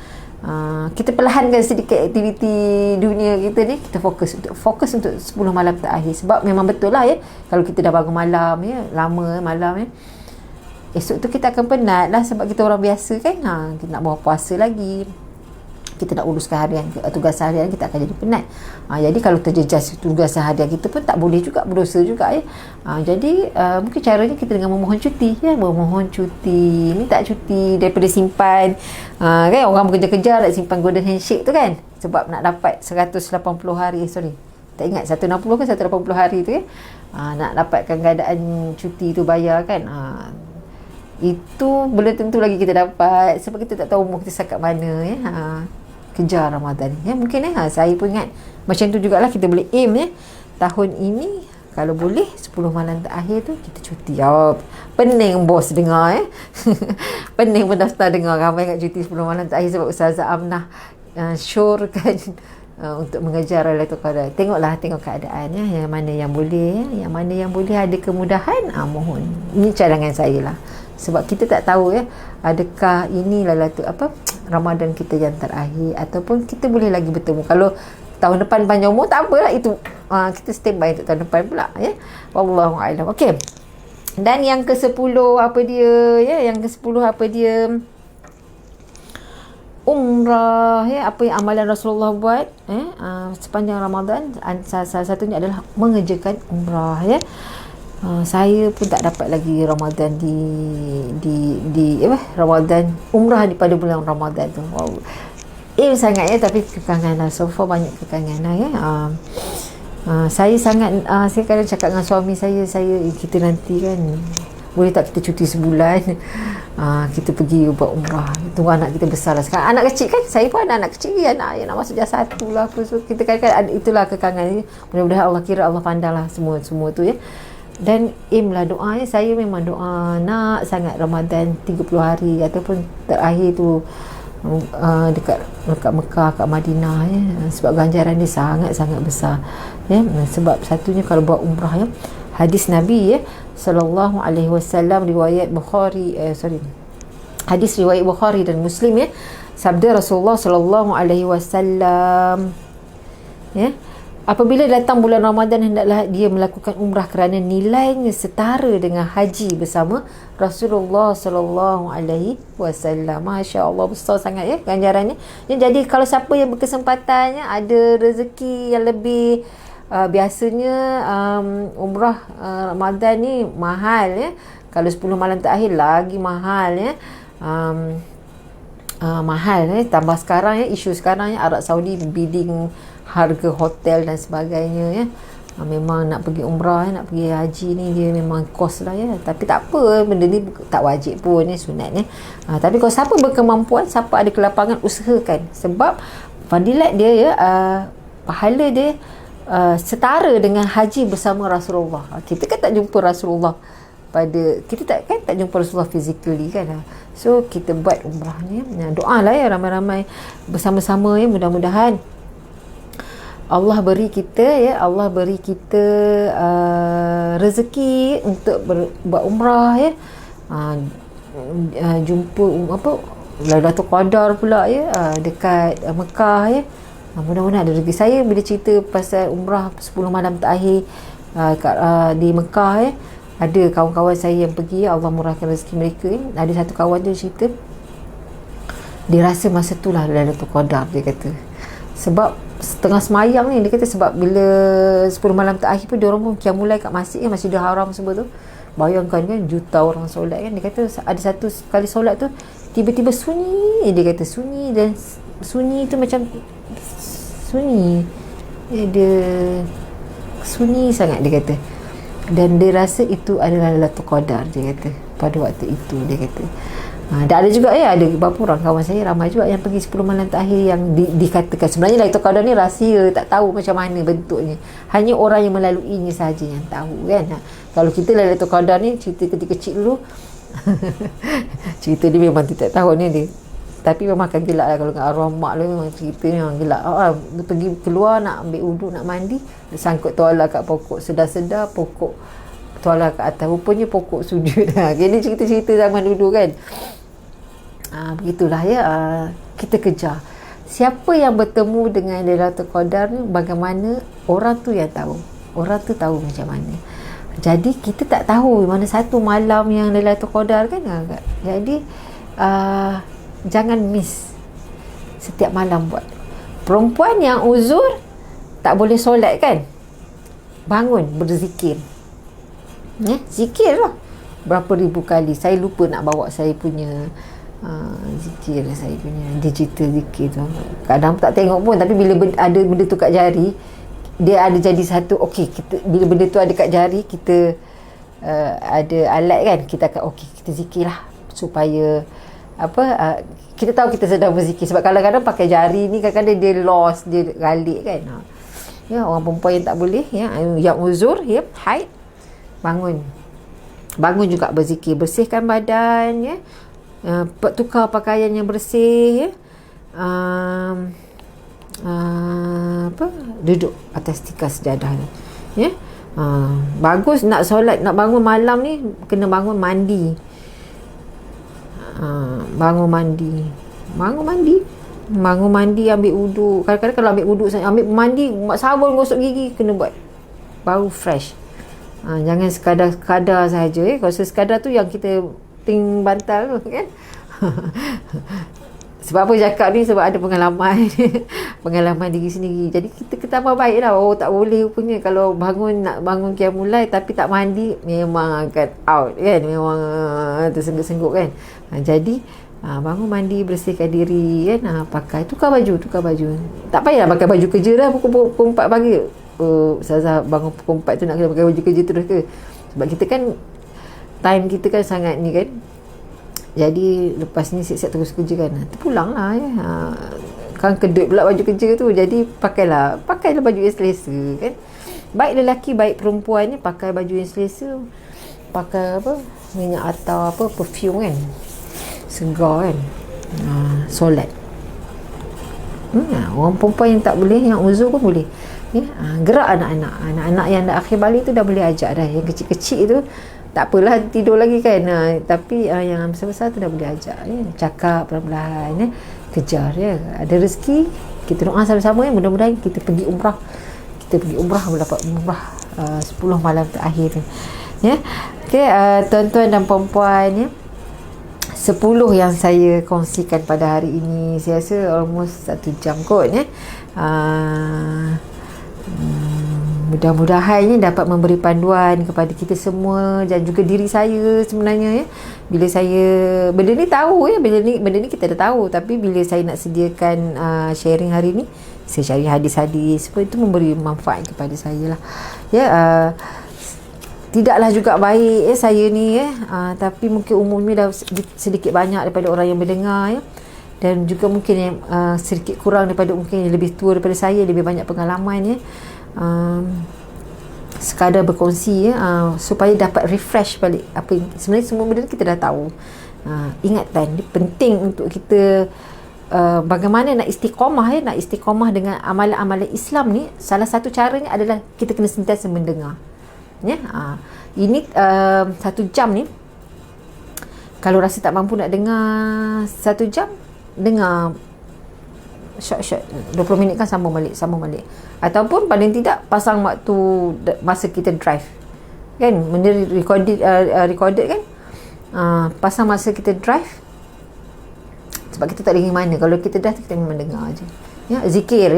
kita perlahankan sedikit aktiviti dunia kita ni, kita fokus untuk 10 malam terakhir sebab memang betul lah kalau kita dah bangun malam lama malam esok tu kita akan penat lah sebab kita orang biasa kan kita nak buat puasa lagi, kita nak uruskan harian tugas harian, kita akan jadi penat. Jadi kalau terjejas tugas harian kita pun tak boleh juga, berdosa juga jadi mungkin caranya kita dengan memohon cuti memohon cuti, minta cuti daripada simpan kan orang bekerja-kerja nak simpan golden handshake tu kan sebab nak dapat 180 hari tak ingat 160 ke 180 hari tu nak dapatkan keadaan cuti tu bayar kan itu belum tentu lagi kita dapat sebab kita tak tahu umur kita setakat mana kejar Ramadan mungkin saya pun ingat macam tu jugalah kita boleh aim tahun ini kalau boleh 10 malam terakhir tu kita cuti. Pening bos dengar pening pendaftar dengar ramai kat cuti 10 malam terakhir sebab Ustazah Amnah syorkan untuk mengejar Lailatul Qadar. Tengok keadaan yang mana yang boleh yang mana yang boleh ada kemudahan mohon. Ini cadangan saya lah sebab kita tak tahu adakah ini Lailatul Ramadan kita yang terakhir ataupun kita boleh lagi bertemu. Kalau tahun depan panjang umur tak apalah itu kita stand by untuk tahun depan pula wallahu a'lam. Okey, dan yang ke-10 apa dia yang ke-10 apa dia umrah apa yang amalan Rasulullah buat sepanjang Ramadan. Salah satunya adalah mengerjakan umrah saya pun tak dapat lagi Ramadan di Ramadan umrah pada bulan Ramadan tu. Wow. Sangat tapi kekangan lah. So far banyak kekangan lah saya sangat saya kadang cakap dengan suami saya kita nanti kan boleh tak kita cuti sebulan kita pergi buat umrah. Tunggu anak kita besar lah sekarang. Anak kecil kan, saya pun ada anak kecil anak yang nak masuk dah 1 lah apa. So kita kadang-kadang itulah kekangan. Mudah-mudahan Allah kira Allah pandang lah semua tu dan aim lah doa saya memang doa nak sangat Ramadan 30 hari ataupun terakhir tu dekat Mekah, kat Madinah sebab ganjaran dia sangat-sangat besar sebab satunya kalau buat umrah hadis Nabi sallallahu alaihi wasallam riwayat Bukhari hadis riwayat Bukhari dan Muslim sabda Rasulullah sallallahu alaihi wasallam apabila datang bulan Ramadan hendaklah dia melakukan umrah kerana nilainya setara dengan haji bersama Rasulullah sallallahu alaihi wasallam. Masya-Allah besar sangat ganjarannya. Jadi kalau siapa yang berkesempatan ada rezeki yang lebih biasanya umrah Ramadan ni mahal kalau 10 malam terakhir lagi mahal mahal tambah sekarang isu sekarang Arab Saudi bidding harga hotel dan sebagainya Memang nak pergi umrah, nak pergi haji ni dia memang kos lah ya. Tapi tak apa, benda ni tak wajib pun ya, sunat ya. Tapi kalau siapa berkemampuan, siapa ada kelapangan, usahakan. Sebab fadilat dia ya, pahala dia setara dengan haji bersama Rasulullah. Kita kan tak jumpa Rasulullah kita tak jumpa Rasulullah physically kan. So kita buat umrah ni, doa lah ya ramai-ramai bersama-sama ya, mudah-mudahan Allah beri kita rezeki untuk buat umrah ya. Jumpa Lailatul Qadar pula ya, dekat Mekah ya. Mudah-mudahan ada rezeki. Saya bila cerita pasal umrah 10 malam terakhir di Mekah ya, ada kawan-kawan saya yang pergi, Allah murahkan rezeki mereka ya. Ada satu kawan tu cerita dia rasa masa tu lah Lailatul Qadar, dia kata. Sebab setengah semayang ni, dia kata sebab bila 10 malam terakhir pun diorang pun qiyamul kat masjid kan, Masjidil Haram semua tu. Bayangkan kan, juta orang solat kan. Dia kata ada satu kali solat tu tiba-tiba sunyi, dia kata sunyi, dan sunyi tu macam sunyi dia sunyi sangat, dia kata. Dan dia rasa itu adalah Lailatul Qadar, dia kata, pada waktu itu, dia kata. Dan ada juga ya, ada beberapa orang kawan saya ramai juga yang pergi 10 malam terakhir yang dikatakan sebenarnya Lailatul Qadar ni rahsia, tak tahu macam mana bentuknya, hanya orang yang melaluinya sahaja yang tahu kan. Kalau kita Lailatul Qadar ni cerita ketika kecil dulu cerita dia memang tidak tahu ni dia, tapi memang akan gelak lah kalau dengan arwah mak dia, memang cerita ni memang gelak. Dia pergi keluar nak ambil uduk, nak mandi, dia sangkut tuala kat pokok, sedar-sedar pokok tuala kat atas, rupanya pokok sujud. Jadi cerita-cerita zaman dulu kan. Begitulah ya, kita kejar. Siapa yang bertemu dengan Lailatul Qadar ni, bagaimana orang tu yang tahu, orang tu tahu macam mana. Jadi kita tak tahu mana satu malam yang Lailatul Qadar kan. Jadi jangan miss setiap malam buat. Perempuan yang uzur tak boleh solat kan, bangun berzikir ya, zikir lah berapa ribu kali. Saya lupa nak bawa saya punya zikir, saya punya digital zikir tu. Kadang tak tengok pun, tapi bila ada benda tu kat jari, dia ada jadi satu. Okey, kita bila benda tu ada kat jari, kita ada alat kan, kita akan kita zikir lah supaya kita tahu kita sedang berzikir. Sebab kadang-kadang pakai jari ni kadang-kadang dia lost, dia galik kan. Ya, orang perempuan yang tak boleh ya, yang uzur ya, haid, bangun juga berzikir, bersihkan badan ya, tukar pakaian yang bersih ya, duduk atas tikar sejadah ni ya. Bagus nak solat, nak bangun malam ni kena bangun mandi. Bangun mandi, ambil wuduk. Kadang-kadang kalau ambil wuduk, ambil mandi, sabun, gosok gigi, kena buat baru fresh. Jangan sekadar sahaja Kalau sekadar tu yang kita ting bantal tu kan. Sebab apa cakap ni, sebab ada pengalaman pengalaman diri sendiri. Jadi kita tambah baik lah. Tak boleh punya kalau nak bangun qiyamul lail tapi tak mandi, memang akan out kan, memang tersengguk-sengguk kan. Jadi bangun mandi, bersihkan diri kan, pakai tukar baju. Tak payah pakai baju kerja dah pukul 4 pagi. Ustazah bangun pukul 4 tu nak kena pakai baju kerja terus ke? Sebab kita kan time kita kan sangat ni kan. Jadi lepas ni siap-siap terus kerja kan, terpulang lah ya. Kan kedut pula baju kerja tu. Jadi pakailah baju yang selesa kan. Baik lelaki baik perempuan ni pakai baju yang selesa. Pakai minyak atau perfume kan, segar kan. Solat. Orang perempuan yang tak boleh, yang uzur pun boleh ya. Gerak anak-anak yang dah akhir balik tu dah boleh ajak dah. Yang kecil-kecil tu tak apalah, tidur lagi kan. Tapi yang besar-besar tu dah boleh ajak ya. Cakap perlahan-lahan ya. Kejar ya. Ada rezeki, kita doa sama-sama ya. Mudah-mudahan kita pergi umrah. Mendapat umrah 10 malam terakhir ya. Okay, tuan-tuan dan puan-puan ya, 10 yang saya kongsikan pada hari ini. Saya rasa almost 1 jam kot ya. Mudah-mudahan ini dapat memberi panduan kepada kita semua dan juga diri saya sebenarnya ya. Bila saya benda ni tahu ya, benda ni kita dah tahu, tapi bila saya nak sediakan sharing hari ni, saya cari hadis-hadis, semua itu memberi manfaat kepada saya lah. Ya, tidaklah juga baik saya ni tapi mungkin umumnya dah sedikit banyak daripada orang yang mendengar dan juga mungkin yang sedikit kurang daripada mungkin yang lebih tua daripada saya, lebih banyak pengalaman sekadar berkongsi supaya dapat refresh balik apa yang sebenarnya semua benda kita dah tahu. Ingatan dia penting untuk kita bagaimana nak istiqamah nak istiqamah dengan amalan-amalan Islam ni. Salah satu caranya adalah kita kena sentiasa mendengar. Ini 1 jam ni, kalau rasa tak mampu nak dengar 1 jam, dengar short 20 minit kan, sambung balik, ataupun paling tidak pasang waktu masa kita drive kan, benda recorded kan, pasang masa kita drive, sebab kita tak pergi mana. Kalau kita drive kita memang dengar je zikir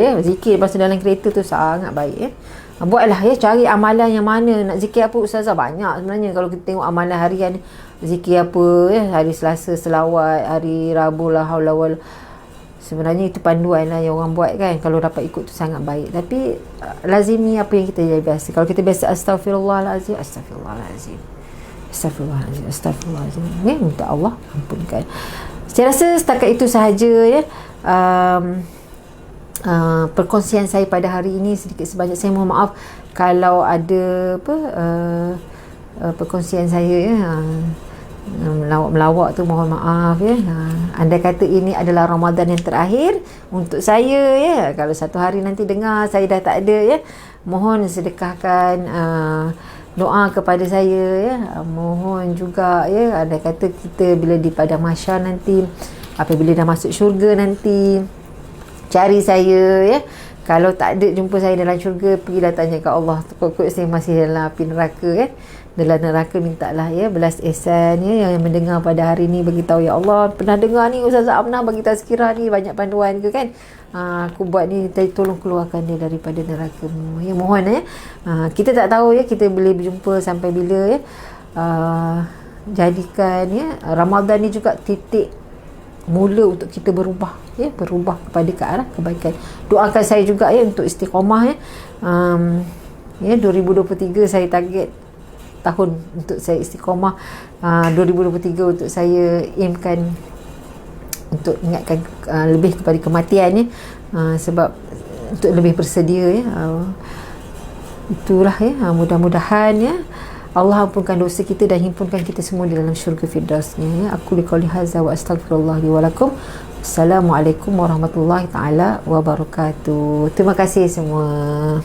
masa dalam kereta tu sangat baik buatlah cari amalan yang mana. Nak zikir apa ustazah? Banyak sebenarnya. Kalau kita tengok amalan harian, zikir apa hari Selasa selawat, hari Rabu la haula wala, sebenarnya itu panduan lah yang orang buat kan. Kalau dapat ikut tu sangat baik. Tapi lazimi apa yang kita biasa. Kalau kita biasa astagfirullahalazim, minta Allah ampunkan. Saya rasa setakat itu sahaja perkongsian saya pada hari ini. Sedikit sebanyak saya mohon maaf kalau ada perkongsian saya melawak tu, mohon maaf andai kata ini adalah Ramadan yang terakhir untuk saya kalau satu hari nanti dengar saya dah tak ada mohon sedekahkan doa kepada saya mohon juga andai kata kita bila di padang mahsyar nanti, apabila dah masuk syurga nanti, cari saya kalau tak ada jumpa saya dalam syurga, pergilah tanya ke Allah, takut saya masih dalam api neraka dalam neraka, mintalah belas ihsan yang mendengar pada hari ni, bagi tahu ya Allah pernah dengar ni Ustazah Amnah bagi tazkirah ni, banyak panduan ke kan, aku buat ni, tolong keluarkan dia daripada neraka mohon kita tak tahu kita boleh berjumpa sampai bila jadikan Ramadan ni juga titik mula untuk kita berubah kepada ke arah kebaikan. Doakan saya juga untuk istiqamah 2023 saya target tahun untuk saya istiqamah. 2023 untuk saya aimkan untuk ingatkan lebih kepada kematian sebab untuk lebih bersedia itulah mudah-mudahan Allah ampunkan dosa kita dan himpunkan kita semua di dalam syurga firdausnya. Aku liqauli hadza wa astaghfirullah li wa lakum. Assalamualaikum warahmatullahi taala wabarakatuh. Terima kasih semua.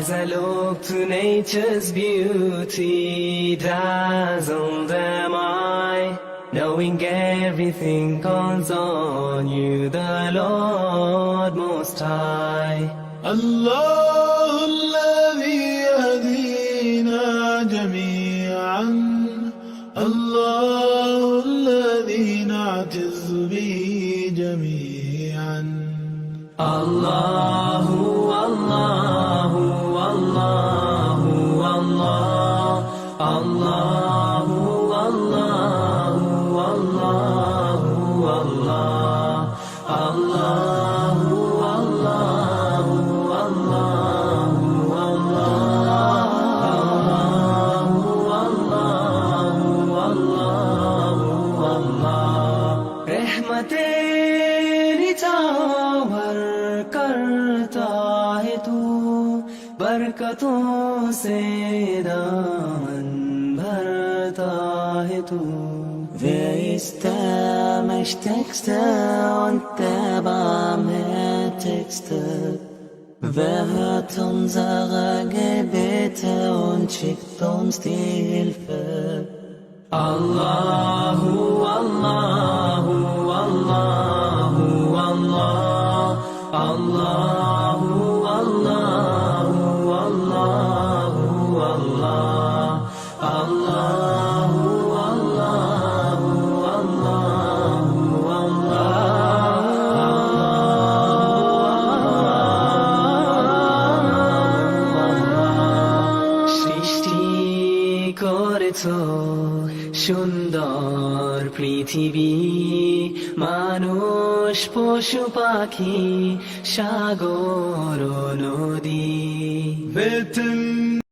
As I look to nature's beauty, dazzled am I, knowing everything comes on you, the Lord Most High. الله الذي يهدينا جميعا، الله الذي نعتز به جميعا. الله والله والله والله الله والله والله والله الله والله والله والله والله والله रहमतें निचावर करता है तू बरकत बरकतों से दामन भरता है तू. Wer ist der Mächtigste und der Barmherzigste? Wer hört unsere Gebete und schickt uns die Hilfe? Allahu, Allahu, Allahu, Allah, Allahu, Allahu, Allahu, Allah, Allahu, Allahu, Allahu, সৃষ্টি করেছো সুন্দর পৃথিবী, মানুষ পশু পাখি সাগর নদী. Mitten